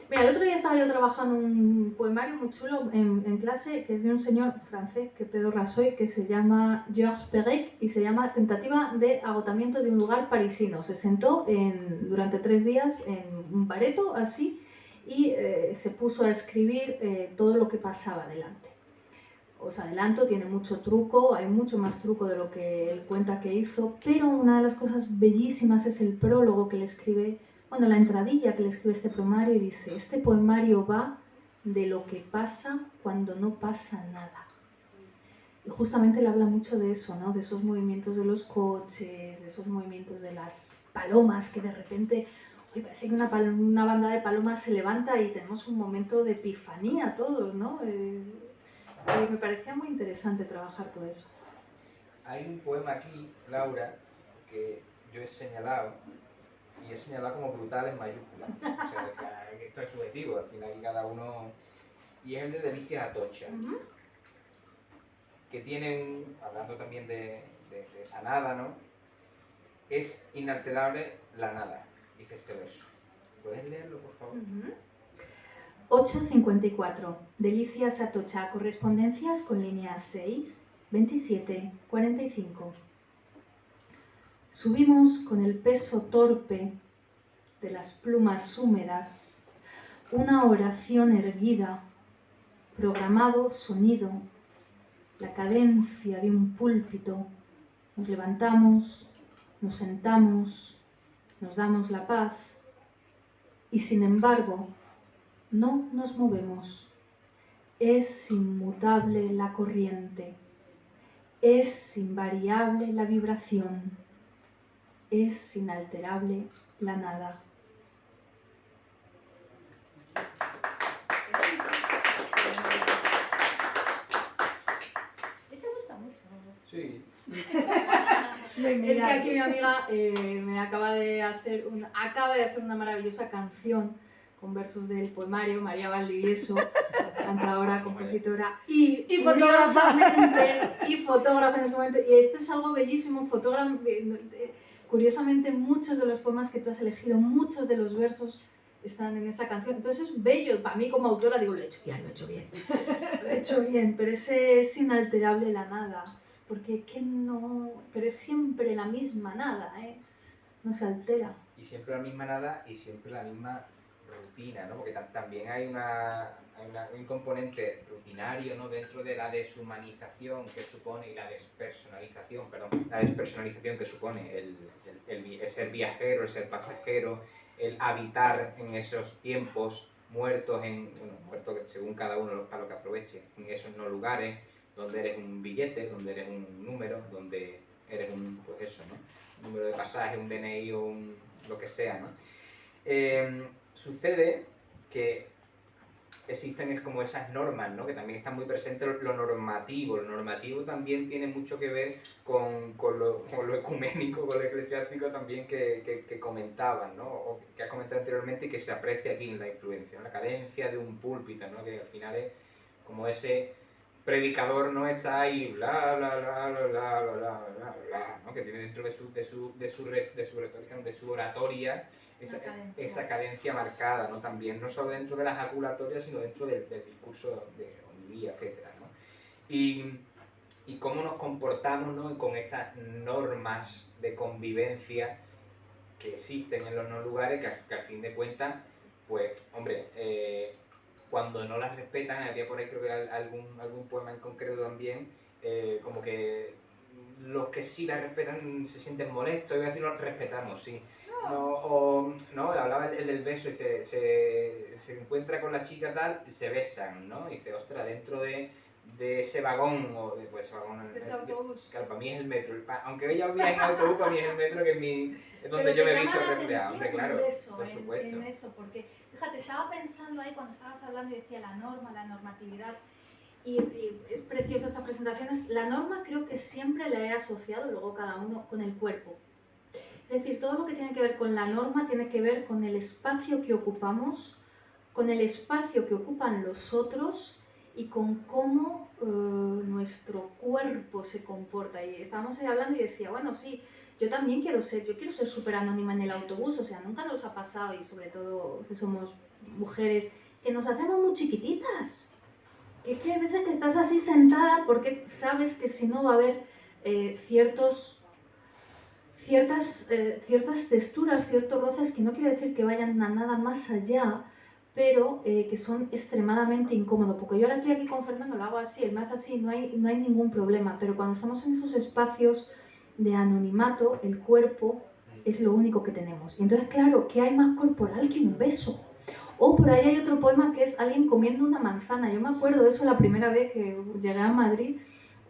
Mira, el otro día estaba yo trabajando un poemario muy chulo en clase, que es de un señor francés, que pedorra soy, que se llama Georges Perec y se llama Tentativa de agotamiento de un lugar parisino. Se sentó durante 3 días en un bareto, así, y se puso a escribir todo lo que pasaba delante. Os adelanto, tiene mucho truco, hay mucho más truco de lo que él cuenta que hizo, pero una de las cosas bellísimas es el prólogo que le escribe, bueno, la entradilla que le escribe este poemario, y dice: este poemario va de lo que pasa cuando no pasa nada. Y justamente le habla mucho de eso, ¿no? De esos movimientos de los coches, de esos movimientos de las palomas, que de repente, oye, parece que una banda de palomas se levanta y tenemos un momento de epifanía todos, ¿no? Y me parecía muy interesante trabajar todo eso.
Hay un poema aquí, Laura, que yo he señalado, y he señalado como brutal en mayúsculas. O sea, que esto es subjetivo, al final cada uno... Y es el de Delicias Atocha, que tiene hablando también de esa nada, ¿no? Es inalterable la nada, dice este verso. ¿Puedes leerlo, por favor?
8:54. Delicias Atocha. Correspondencias con líneas 6, 27, 45. Subimos con el peso torpe de las plumas húmedas una oración erguida, programado sonido, la cadencia de un púlpito. Nos levantamos, nos sentamos, nos damos la paz y sin embargo no nos movemos. Es inmutable la corriente, es invariable la vibración, es inalterable la nada.
Ese gusta mucho.
Sí.
Es que aquí mi amiga me acaba de hacer una maravillosa canción con versos del poemario, María Valdivieso, cantadora, compositora y
fotógrafa.
Y fotógrafa en ese momento. Y esto es algo bellísimo, curiosamente muchos de los poemas que tú has elegido, muchos de los versos están en esa canción. Entonces es bello, para mí como autora digo, lo he hecho bien, lo he hecho bien, pero ese es inalterable la nada. Porque que no, pero es siempre la misma nada, no se altera.
Y siempre la misma nada y siempre la misma rutina, ¿no? Porque también hay un componente rutinario, ¿no? Dentro de la deshumanización que supone y la despersonalización, perdón, la despersonalización que supone el ser viajero, el ser pasajero, el habitar en esos tiempos muertos, muertos según cada uno para lo que aproveche, en esos no lugares, donde eres un billete, donde eres un número, donde eres pues eso, ¿no? Un número de pasaje, un DNI o lo que sea, ¿no? Sucede que existen como esas normas, ¿no? Que también están muy presentes lo normativo. Lo normativo también tiene mucho que ver con lo ecuménico, con lo eclesiástico también que comentaban, ¿no? O que has comentado anteriormente y que se aprecia aquí en la influencia, ¿no? La cadencia de un púlpito, ¿no? Que al final es como ese predicador, ¿no? Está ahí, bla, bla, bla, bla, bla, bla, bla, bla, bla, ¿no? Que tiene dentro de su retórica, de su oratoria, esa cadencia marcada, ¿no? También, no solo dentro de las jaculatorias, sino dentro del discurso de homilía, etcétera, ¿no? Y cómo nos comportamos, ¿no? Con estas normas de convivencia que existen en los no lugares, que al fin de cuentas, pues, hombre, cuando no las respetan, había por ahí creo que algún poema en concreto también, como que los que sí la respetan se sienten molestos, iba a decir, los respetamos, sí. No, hablaba el del beso y se encuentra con la chica tal y se besan, ¿no? Y dice, ostras, dentro de ese vagón, o de ese vagón,
ese autobús.
Claro, para mí es el metro. Aunque ella viaje en autobús, para mí es el metro que es donde yo me he visto reflejado. Hombre, claro, por supuesto.
En eso, porque, fíjate, estaba pensando ahí cuando estabas hablando y decía la norma, la normatividad. Y es precioso esta presentación. La norma creo que siempre la he asociado, luego cada uno, con el cuerpo. Es decir, todo lo que tiene que ver con la norma tiene que ver con el espacio que ocupamos, con el espacio que ocupan los otros y con cómo nuestro cuerpo se comporta. Y estábamos ahí hablando y decía, bueno, sí, yo también quiero ser súper anónima en el autobús, o sea, nunca nos ha pasado, y sobre todo si somos mujeres, que nos hacemos muy chiquititas. Que hay veces que estás así sentada porque sabes que si no va a haber ciertas texturas, ciertos roces que no quiere decir que vayan a nada más allá, pero que son extremadamente incómodos. Porque yo ahora estoy aquí con Fernando, lo hago así, él me hace así, no hay ningún problema. Pero cuando estamos en esos espacios de anonimato, el cuerpo es lo único que tenemos. Y entonces, claro, ¿qué hay más corporal que un beso? O por ahí hay otro poema que es alguien comiendo una manzana. Yo me acuerdo de eso la primera vez que llegué a Madrid,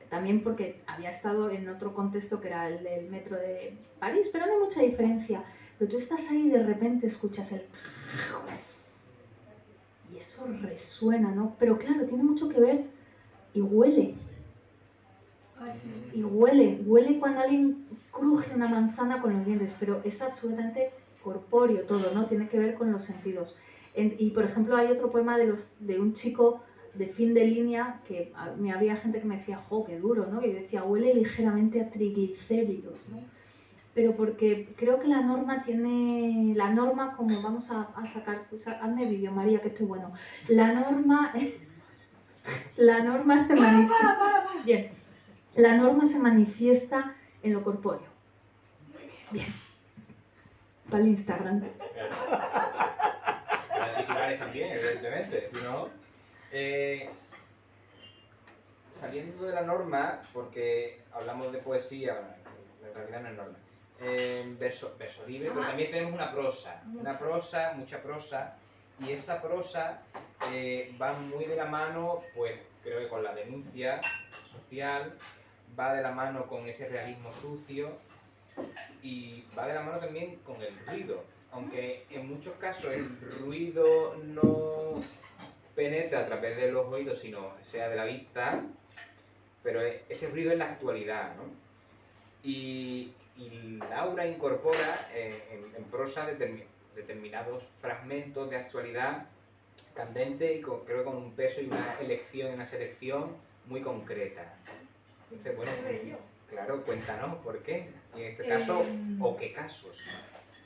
también porque había estado en otro contexto que era el del metro de París, pero no hay mucha diferencia. Pero tú estás ahí y de repente escuchas el... y eso resuena, ¿no? Pero claro, tiene mucho que ver y huele. Y huele cuando alguien cruje una manzana con los dientes, pero es absolutamente corpóreo todo, ¿no? Tiene que ver con los sentidos. Y por ejemplo hay otro poema de un chico de fin de línea que había gente que me decía, jo, qué duro, ¿no? Que yo decía, huele ligeramente a triglicéridos, ¿no? Pero porque creo que la norma como vamos a sacar, hazme vídeo, María, que estoy bueno. La norma se manifiesta. Bien. La norma se manifiesta en lo corpóreo. Bien. Para el Instagram.
Las titulares también, evidentemente. Si no, saliendo de la norma, porque hablamos de poesía, bueno, en realidad no es norma. Verso libre, pero también tenemos una prosa. Mucha prosa. Y esa prosa va muy de la mano, pues creo que con la denuncia social, va de la mano con ese realismo sucio y va de la mano también con el ruido. Aunque en muchos casos el ruido no penetra a través de los oídos, sino sea de la vista, pero ese ruido es la actualidad, ¿no? Y Laura incorpora en prosa determinados fragmentos de actualidad candente y creo que con un peso y una selección muy concreta. Entonces, bueno, claro, cuéntanos por qué, y en este caso, o qué casos.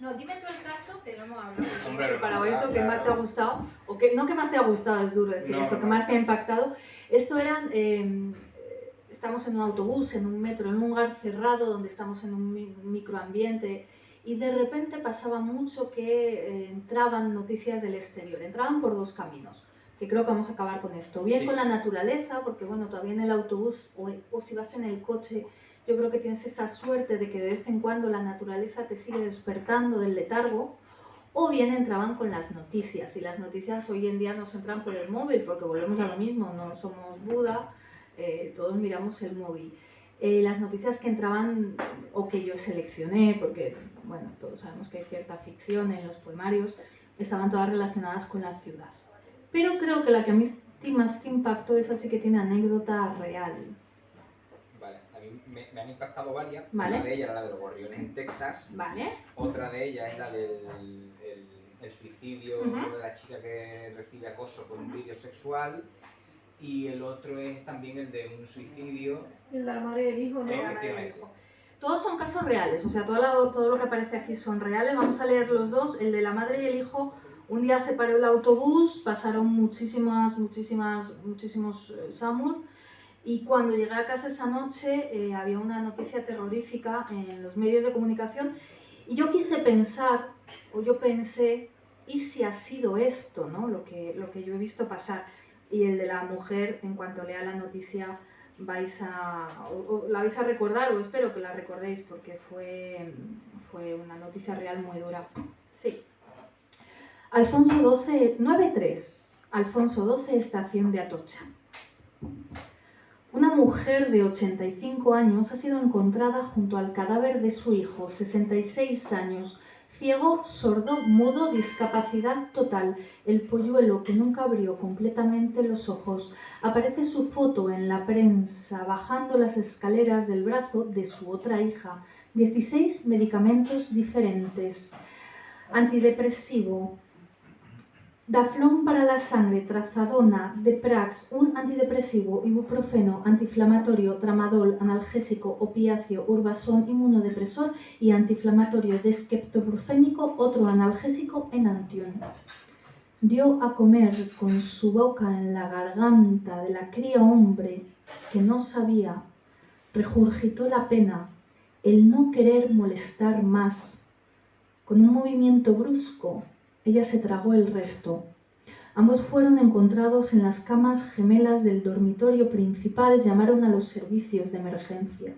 No, dime tú el caso, que no hemos hablado.
Hombre,
para esto que más te ha gustado, o que no que más te ha gustado, es duro decir esto, que más te ha impactado. Esto eran, estamos en un autobús, en un metro, en un lugar cerrado, donde estamos en un microambiente, y de repente pasaba mucho que entraban noticias del exterior, entraban por dos caminos, que creo que vamos a acabar con esto, bien
Sí.
con la naturaleza, porque bueno, todavía en el autobús o si vas en el coche, yo creo que tienes esa suerte de que de vez en cuando la naturaleza te sigue despertando del letargo, o bien entraban con las noticias, y las noticias hoy en día nos entran por el móvil, porque volvemos a lo mismo, no somos Buda, todos miramos el móvil. Las noticias que entraban o que yo seleccioné, porque bueno, todos sabemos que hay cierta ficción en los poemarios, estaban todas relacionadas con la ciudad. Pero creo que la que a mí más te impactó es así que tiene anécdota real.
Vale, a mí me han impactado varias.
Vale.
Una de ellas era la de los gorriones en Texas.
Vale.
Otra de ellas es la del el suicidio
Ujú.
de la chica que recibe acoso por un vídeo sexual. Y el otro es también el de un suicidio.
El de la madre y el hijo, ¿no?
Efectivamente.
Todos son casos reales, o sea, todo lo que aparece aquí son reales. Vamos a leer los dos. El de la madre y el hijo, un día se paró el autobús, pasaron muchísimos SAMUR, y cuando llegué a casa esa noche había una noticia terrorífica en los medios de comunicación y yo quise pensar, o yo pensé, ¿y si ha sido esto, ¿no? lo que yo he visto pasar? Y el de la mujer, en cuanto lea la noticia, la vais a recordar, o espero que la recordéis, porque fue una noticia real muy dura. Sí. Alfonso XII, 9-3. Alfonso XII, estación de Atocha. Una mujer de 85 años ha sido encontrada junto al cadáver de su hijo, 66 años, ciego, sordo, mudo, discapacidad total, el polluelo que nunca abrió completamente los ojos. Aparece su foto en la prensa bajando las escaleras del brazo de su otra hija. 16 medicamentos diferentes. Antidepresivo, Daflón para la sangre, trazadona, Deprax, un antidepresivo, ibuprofeno, antiinflamatorio, tramadol, analgésico, opiáceo, urbasón, inmunodepresor y antiinflamatorio, desceptoprofénico, otro analgésico, enantión. Dio a comer con su boca en la garganta de la cría hombre que no sabía, regurgitó la pena, el no querer molestar más. Con un movimiento brusco, ella se tragó el resto. Ambos fueron encontrados en las camas gemelas del dormitorio principal. Llamaron a los servicios de emergencia.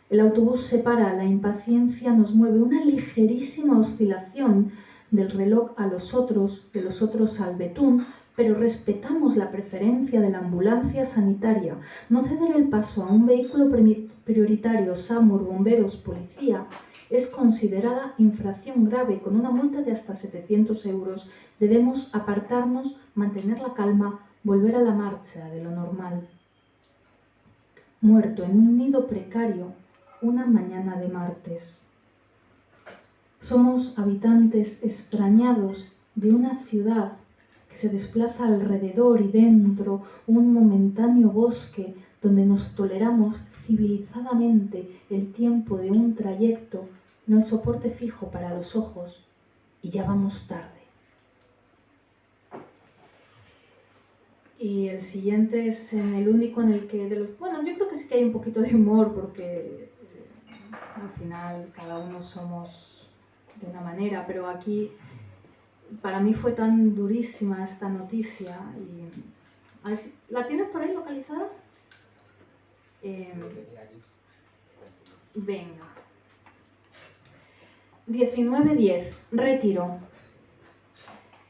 El autobús se para, la impaciencia nos mueve, una ligerísima oscilación del reloj a los otros, de los otros al betún, pero respetamos la preferencia de la ambulancia sanitaria. No ceder el paso a un vehículo prioritario, SAMUR, bomberos, policía, es considerada infracción grave con una multa de hasta 700 euros. Debemos apartarnos, mantener la calma, volver a la marcha de lo normal. Muerto en un nido precario, una mañana de martes. Somos habitantes extrañados de una ciudad que se desplaza alrededor y dentro, un momentáneo bosque donde nos toleramos civilizadamente el tiempo de un trayecto, no es soporte fijo para los ojos y ya vamos tarde. Y el siguiente es en el único en el que, bueno, yo creo que sí que hay un poquito de humor porque al final cada uno somos de una manera, pero aquí para mí fue tan durísima esta noticia. Y, a ver si, ¿la tienes por ahí localizada? Venga. 19:10. Retiro.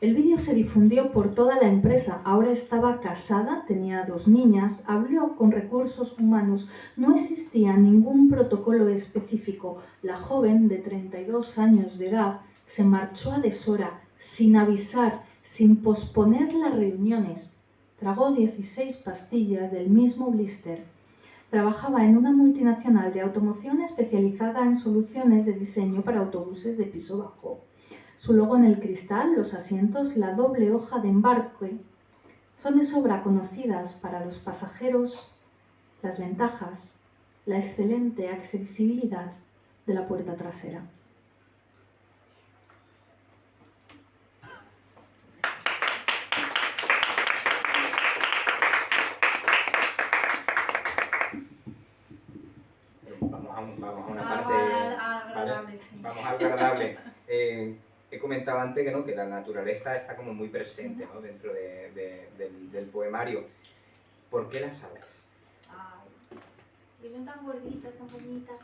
El vídeo se difundió por toda la empresa. Ahora estaba casada, tenía 2 niñas, habló con recursos humanos. No existía ningún protocolo específico. La joven, de 32 años de edad, se marchó a deshora, sin avisar, sin posponer las reuniones. Tragó 16 pastillas del mismo blister. Trabajaba en una multinacional de automoción especializada en soluciones de diseño para autobuses de piso bajo. Su logo en el cristal, los asientos, la doble hoja de embarque son de sobra conocidas para los pasajeros, las ventajas, la excelente accesibilidad de la puerta trasera.
Vamos a una parte.
A agradable, sí.
Vamos a algo agradable. He comentado antes que, ¿no?, que la naturaleza está como muy presente, ¿no?, dentro del poemario. ¿Por qué las aves?
Ay, y son tan gorditas, tan bonitas.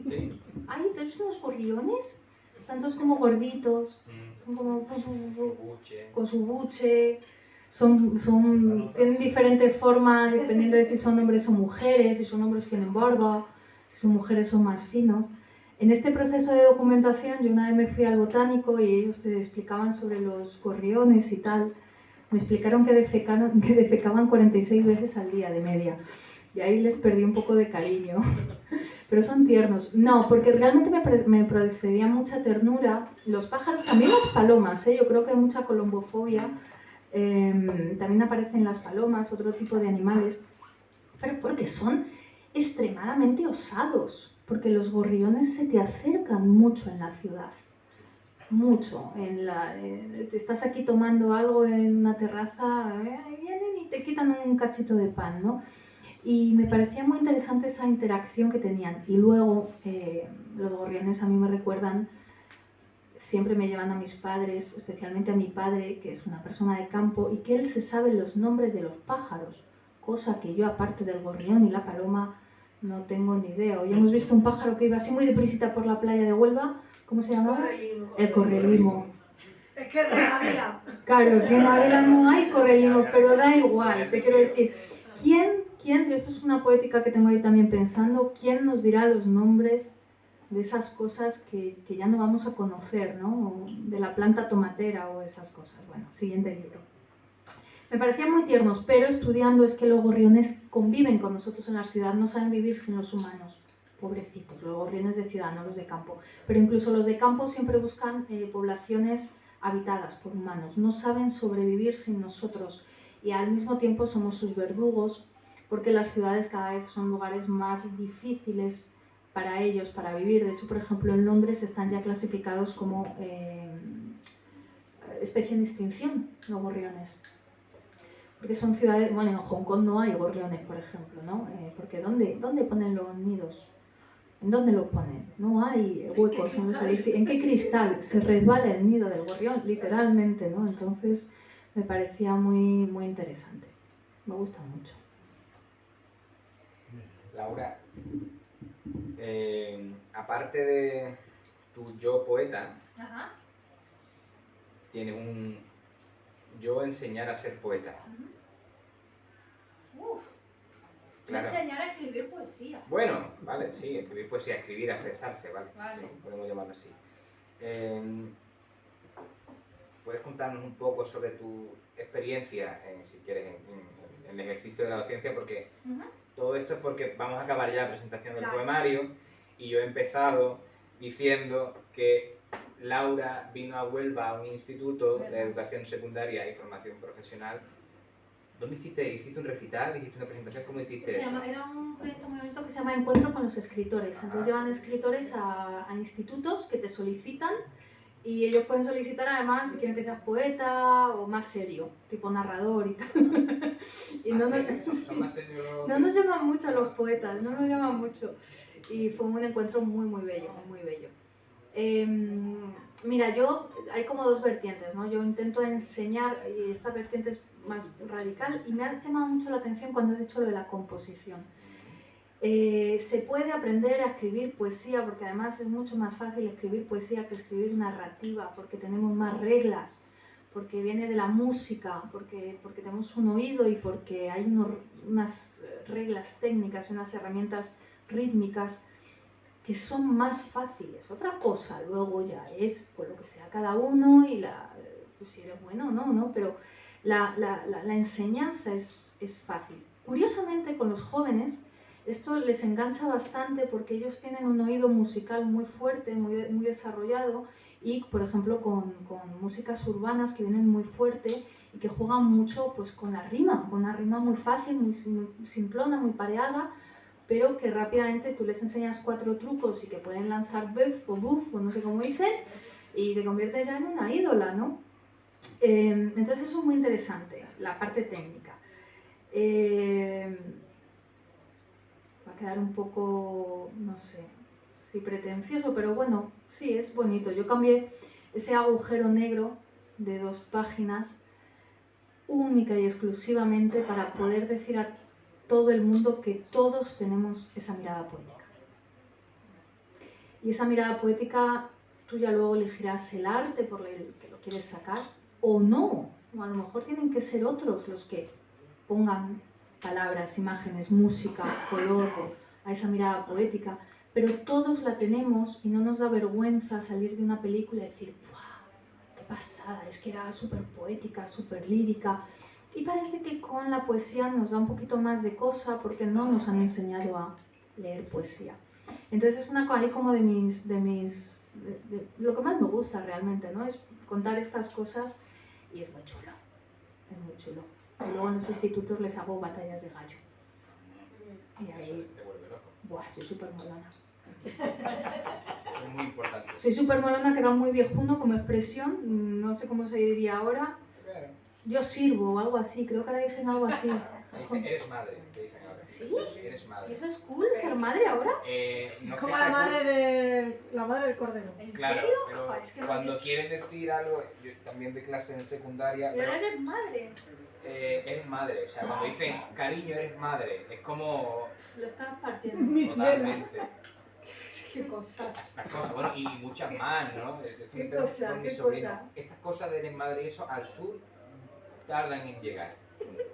¿Sí?
Ay, ¿tú unos gorriones? Están todos como gorditos, son como
Buche.
con su buche, tienen diferente forma dependiendo de si son hombres o mujeres, si son hombres tienen barba, si son mujeres son más finos. En este proceso de documentación yo una vez me fui al botánico y ellos te explicaban sobre los gorriones y tal. Me explicaron que defecaban 46 veces al día de media y ahí les perdí un poco de cariño. Pero son tiernos. No, porque realmente me procedía mucha ternura. Los pájaros, también las palomas, ¿eh? Yo creo que hay mucha colombofobia. También aparecen las palomas, otro tipo de animales. Pero porque son extremadamente osados. Porque los gorriones se te acercan mucho en la ciudad. Mucho. Estás aquí tomando algo en una terraza, vienen y te quitan un cachito de pan, ¿no? Y me parecía muy interesante esa interacción que tenían. Y luego los gorriones a mí me recuerdan, siempre me llevan a mis padres, especialmente a mi padre, que es una persona de campo, y que él se sabe los nombres de los pájaros, cosa que yo, aparte del gorrión y la paloma, no tengo ni idea. Hoy hemos visto un pájaro que iba así muy deprisita por la playa de Huelva. ¿Cómo se llamaba?
Correlimo.
El correlimo.
Es que de Ávila.
Claro, que en Ávila no hay correlimo, pero da igual, te quiero decir. ¿Quién, y eso es una poética que tengo ahí también pensando, quién nos dirá los nombres de esas cosas que ya no vamos a conocer, ¿no? De la planta tomatera o esas cosas. Bueno, siguiente libro. Me parecían muy tiernos, pero estudiando es que los gorriones conviven con nosotros en la ciudad, no saben vivir sin los humanos. Pobrecitos, los gorriones de ciudad, no los de campo. Pero incluso los de campo siempre buscan poblaciones habitadas por humanos, no saben sobrevivir sin nosotros y al mismo tiempo somos sus verdugos porque las ciudades cada vez son lugares más difíciles para ellos, para vivir. De hecho, por ejemplo, en Londres están ya clasificados como especie en extinción, los gorriones. Porque son ciudades, bueno, en Hong Kong no hay gorriones, por ejemplo, ¿no? Porque ¿dónde ponen los nidos? ¿En dónde lo ponen? No hay huecos en los edificios. ¿En qué cristal se resbala el nido del gorrión? Literalmente, ¿no? Entonces me parecía muy, muy interesante. Me gusta mucho.
Laura, aparte de tu yo poeta,
Ajá.
tienes un yo enseñar a ser poeta.
Uf.
Claro.
Enseñar a escribir poesía.
Bueno, vale, sí, escribir poesía, escribir, a expresarse, ¿vale?
Vale.
Podemos llamarlo así. ¿Puedes contarnos un poco sobre tu experiencia, si quieres, en el ejercicio de la docencia? Porque todo esto es porque vamos a acabar ya la presentación del poemario y yo he empezado diciendo que Laura vino a Huelva a un instituto de educación secundaria y formación profesional. ¿Dónde hiciste un recital? ¿Hiciste una presentación? ¿Cómo hiciste eso?
Era un proyecto muy bonito que se llama Encuentro con los escritores. Entonces llevan escritores a institutos que te solicitan y ellos pueden solicitar además si quieren que seas poeta o más serio, tipo narrador y tal. Y no nos llaman mucho a los poetas, no nos llaman mucho. Y fue un encuentro muy, muy bello, muy bello. Mira, hay como dos vertientes, ¿no? Yo intento enseñar, y esta vertiente es más radical, y me ha llamado mucho la atención cuando has dicho lo de la composición. Se puede aprender a escribir poesía, porque además es mucho más fácil escribir poesía que escribir narrativa, porque tenemos más reglas, porque viene de la música, porque tenemos un oído y porque hay unas reglas técnicas y unas herramientas rítmicas que son más fáciles. Otra cosa luego ya es por lo que sea cada uno y pues si eres bueno o no, ¿no? Pero la enseñanza es fácil. Curiosamente con los jóvenes esto les engancha bastante porque ellos tienen un oído musical muy fuerte, muy desarrollado y, por ejemplo, con músicas urbanas que vienen muy fuerte y que juegan mucho pues, con una rima muy fácil, muy simplona, muy pareada, pero que rápidamente tú les enseñas 4 trucos y que pueden lanzar buff o buff o no sé cómo dicen y te conviertes ya en una ídola, ¿no? Entonces eso es muy interesante, la parte técnica. Va a quedar un poco, no sé, así pretencioso, pero bueno, sí, es bonito. Yo cambié ese agujero negro de 2 páginas única y exclusivamente para poder decir a todo el mundo que todos tenemos esa mirada poética. Y esa mirada poética, tú ya luego elegirás el arte por el que lo quieres sacar o no. O a lo mejor tienen que ser otros los que pongan palabras, imágenes, música, color a esa mirada poética. Pero todos la tenemos y no nos da vergüenza salir de una película y decir, ¡guau! ¡Qué pasada! Es que era súper poética, súper lírica. Y parece que con la poesía nos da un poquito más de cosa porque no nos han enseñado a leer poesía. Entonces es una cosa ahí como de lo que más me gusta realmente, ¿no? Es contar estas cosas y es muy chulo, es muy chulo. Y luego en los institutos les hago batallas de gallo. Y ahí,
Te vuelve loco.
¡buah! Soy súper molona.
Eso es muy importante.
Soy súper molona, queda muy viejuno como expresión, no sé cómo se diría ahora.
Claro.
Yo sirvo o algo así, creo que ahora dicen algo así.
Te dicen, eres madre, te dicen ahora.
¿Sí?
Eres
¿Y
madre.
eso es cool, ser madre ahora?
No
Como
que
la
sea
madre, la madre del cordero.
¿En
Claro,
serio?
pero
Joder, es que no
cuando
sé.
quieres decir algo, yo también de clase en secundaria,
Pero
pero,
eres madre.
eres madre, o sea, cuando dicen cariño eres madre, es como
Lo estabas partiendo.
Mi
totalmente.
Qué cosas.
Las cosas, bueno, y muchas más, ¿no? Esto
¿Qué
me entero
cosa?
con mi
¿Qué
sobrino.
cosa?
Estas cosas de eres madre y eso, al sur tardan en llegar,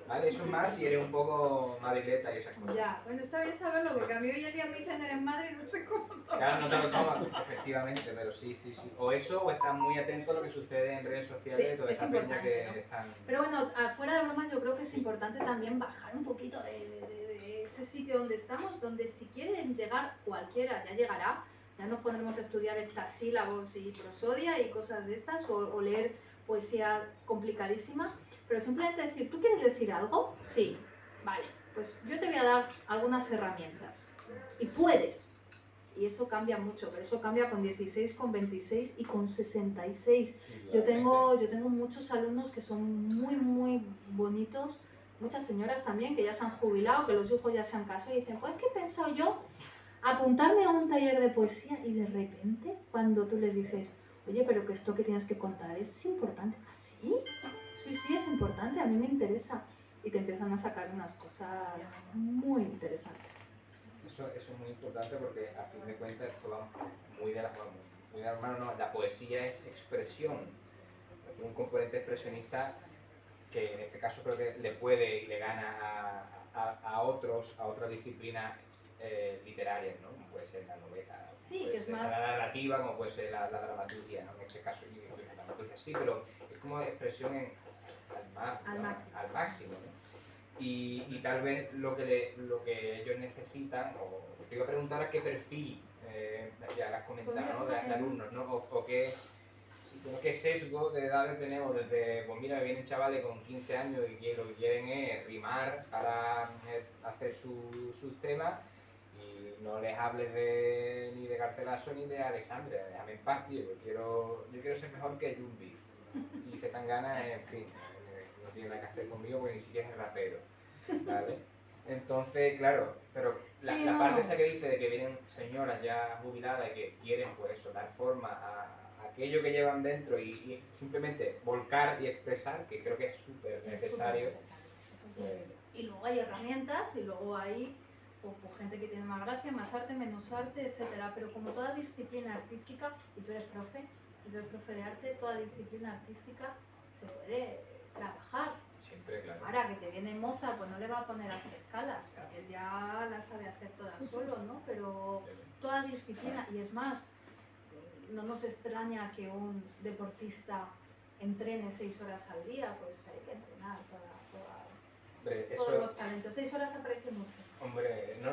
¿vale? Eso es más si eres un poco madrileta y esas cosas.
Ya, bueno, está bien saberlo porque a mí hoy en día me dicen eres madre y no sé cómo tomar.
Claro, no te lo tomas, efectivamente, pero sí, sí, sí. O eso, o estás muy atento a lo que sucede en redes sociales
Sí,
y toda
es
esa peña
importante,
que
¿no?
están...
Pero bueno, afuera de bromas yo creo que es importante también bajar un poquito de ese sitio donde estamos, donde si quieren llegar cualquiera, ya llegará, ya nos pondremos a estudiar hectasílabos y prosodia y cosas de estas, o leer poesía complicadísima, pero simplemente decir, ¿tú quieres decir algo? Sí, vale, pues yo te voy a dar algunas herramientas y puedes. Y eso cambia mucho, pero eso cambia con 16, con 26 y con 66. Yo tengo muchos alumnos que son muy bonitos, muchas señoras también que ya se han jubilado, que los hijos ya se han casado y dicen, pues ¿qué he pensado yo? Apuntarme a un taller de poesía y de repente cuando tú les dices, oye, pero que esto que tienes que contar es importante. ¿Ah, sí? Sí, es importante, a mí me interesa. Y te empiezan a sacar unas cosas muy interesantes.
Eso es muy importante porque a fin de cuentas esto va muy de la mano, no, la poesía es expresión, tiene un componente expresionista que en este caso creo que le puede y le gana a otras disciplinas literarias, ¿no? Como puede ser la novela,
Sí,
puede
que es
ser
más...
la narrativa, como puede ser la dramaturgia, ¿no? En este caso yo digo que la dramaturgia sí, pero es como expresión al máximo, ¿no? Y tal vez lo que ellos necesitan, o te iba a preguntar a qué perfil, ya lo has comentado, ¿no? De alumnos, ¿no? O qué sesgo de edades tenemos desde, pues mira, vienen chavales con 15 años y que lo que quieren es rimar para hacer sus temas y no les hables ni de Garcilaso ni de Alexandria, déjame en paz, tío, yo quiero ser mejor que Jumbi y Zetangana, en fin, no tiene nada que hacer conmigo porque ni siquiera es rapero, ¿vale? Entonces, claro, pero la
Sí,
parte
no.
esa que dice de que vienen señoras ya jubiladas y que quieren, pues eso, dar forma a aquello que llevan dentro y simplemente volcar y expresar, que creo que es súper necesario.
Y luego hay herramientas y luego hay pues, gente que tiene más gracia, más arte, menos arte, etcétera. Pero como toda disciplina artística, y tú eres profe de arte, toda disciplina artística se puede trabajar.
Siempre, claro.
Ahora que te viene Mozart, pues no le va a poner a hacer escalas, porque él ya la sabe hacer toda solo, ¿no? Pero toda disciplina, y es más, no nos extraña que un deportista entrene 6 horas al día, pues hay que entrenar
Hombre,
todos
eso,
los talentos. 6 horas aparece mucho.
hombre, no.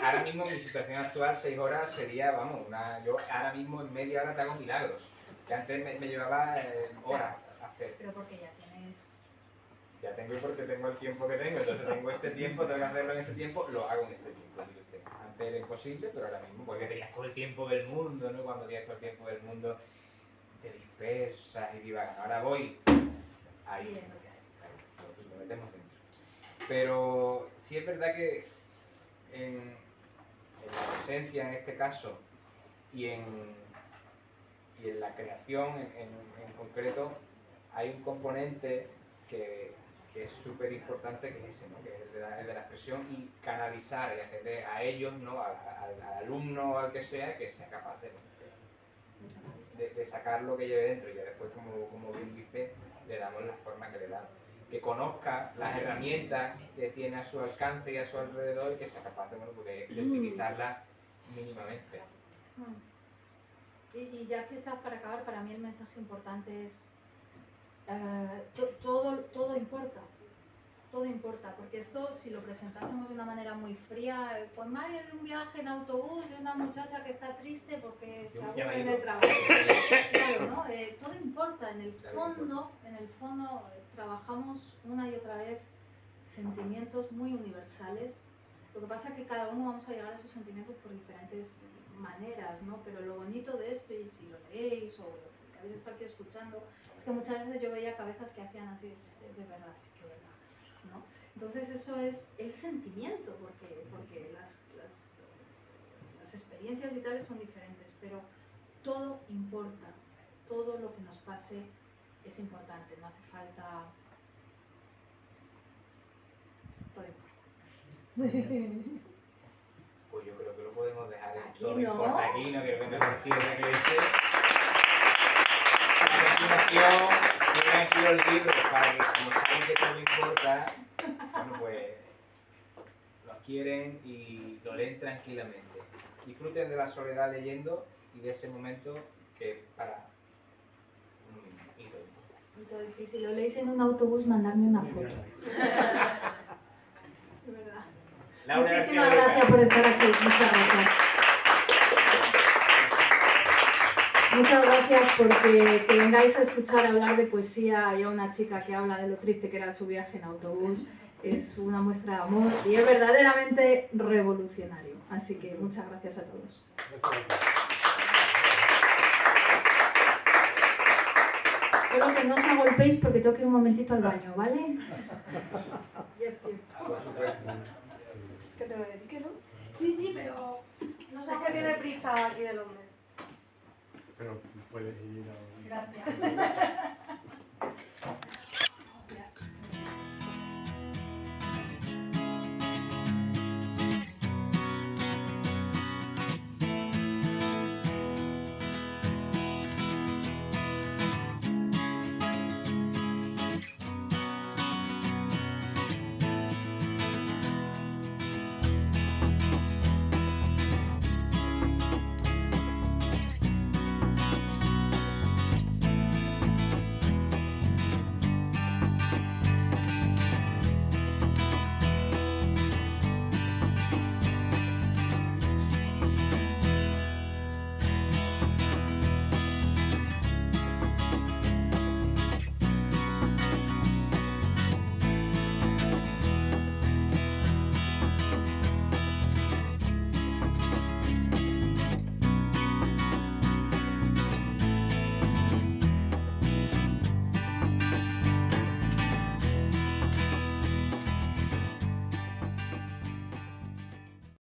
Ahora mismo en mi situación actual 6 horas sería, vamos, yo ahora mismo en media hora te hago milagros. Que antes me llevaba horas a hacer.
Pero porque ya tienes...
Ya tengo porque tengo el tiempo que tengo, entonces tengo este tiempo, tengo que hacerlo en este tiempo, lo hago en este tiempo. Antes era imposible, pero ahora mismo, porque tenías todo el tiempo del mundo, ¿no? Cuando tienes todo el tiempo del mundo, te dispersas y divagas. Ahora voy ahí,
Bien.
claro, lo metemos dentro. Pero sí es verdad que la presencia en este caso y en la creación en concreto hay un componente que es súper importante, que es ese, ¿no? Que es el de la expresión y canalizar y hacerle a ellos, ¿no? Al alumno o al que sea capaz de sacar lo que lleve dentro, y ya después, como bien dice, le damos la forma que le damos. Que conozca las herramientas que tiene a su alcance y a su alrededor y que sea capaz de utilizarlas mínimamente.
Y ya quizás para acabar, para mí el mensaje importante es todo importa. Todo importa, porque esto, si lo presentásemos de una manera muy fría, pues Mario de un viaje en autobús de una muchacha que está triste porque se aburre en el trabajo. Claro, ¿no? Todo importa. En el fondo trabajamos una y otra vez sentimientos muy universales. Lo que pasa es que cada uno vamos a llegar a esos sentimientos por diferentes maneras, ¿no? Pero lo bonito de esto, y si lo leéis o lo que habéis estado aquí escuchando, es que muchas veces yo veía cabezas que hacían así, de verdad, sí que verdad, ¿no? Entonces eso es el sentimiento, porque las experiencias vitales son diferentes, pero todo importa, todo lo que nos pase es importante, no hace falta... Todo importa.
Pues yo creo que lo podemos dejar en
Aquí
todo
no.
importa aquí, no creo que me consiga que ese. A continuación, tienen aquí los libros para que, como saben que todo importa, bueno, pues los quieren y lo leen tranquilamente. Disfruten de la soledad leyendo y de ese momento que para uno mismo y todo importa.
Y si lo leéis en un autobús, mandadme una foto. De verdad.
Laura
Muchísimas
García
gracias por estar aquí. Muchas gracias. Muchas gracias porque que vengáis a escuchar hablar de poesía y a una chica que habla de lo triste que era su viaje en autobús. Es una muestra de amor y es verdaderamente revolucionario. Así que muchas gracias a todos. Solo que no os agolpéis porque tengo que ir un momentito al baño, ¿vale?
Por supuesto.
Que te lo dedique, ¿no?
Sí, pero no os
Es que tiene prisa aquí el hombre.
Pero puedes ir a...
Gracias.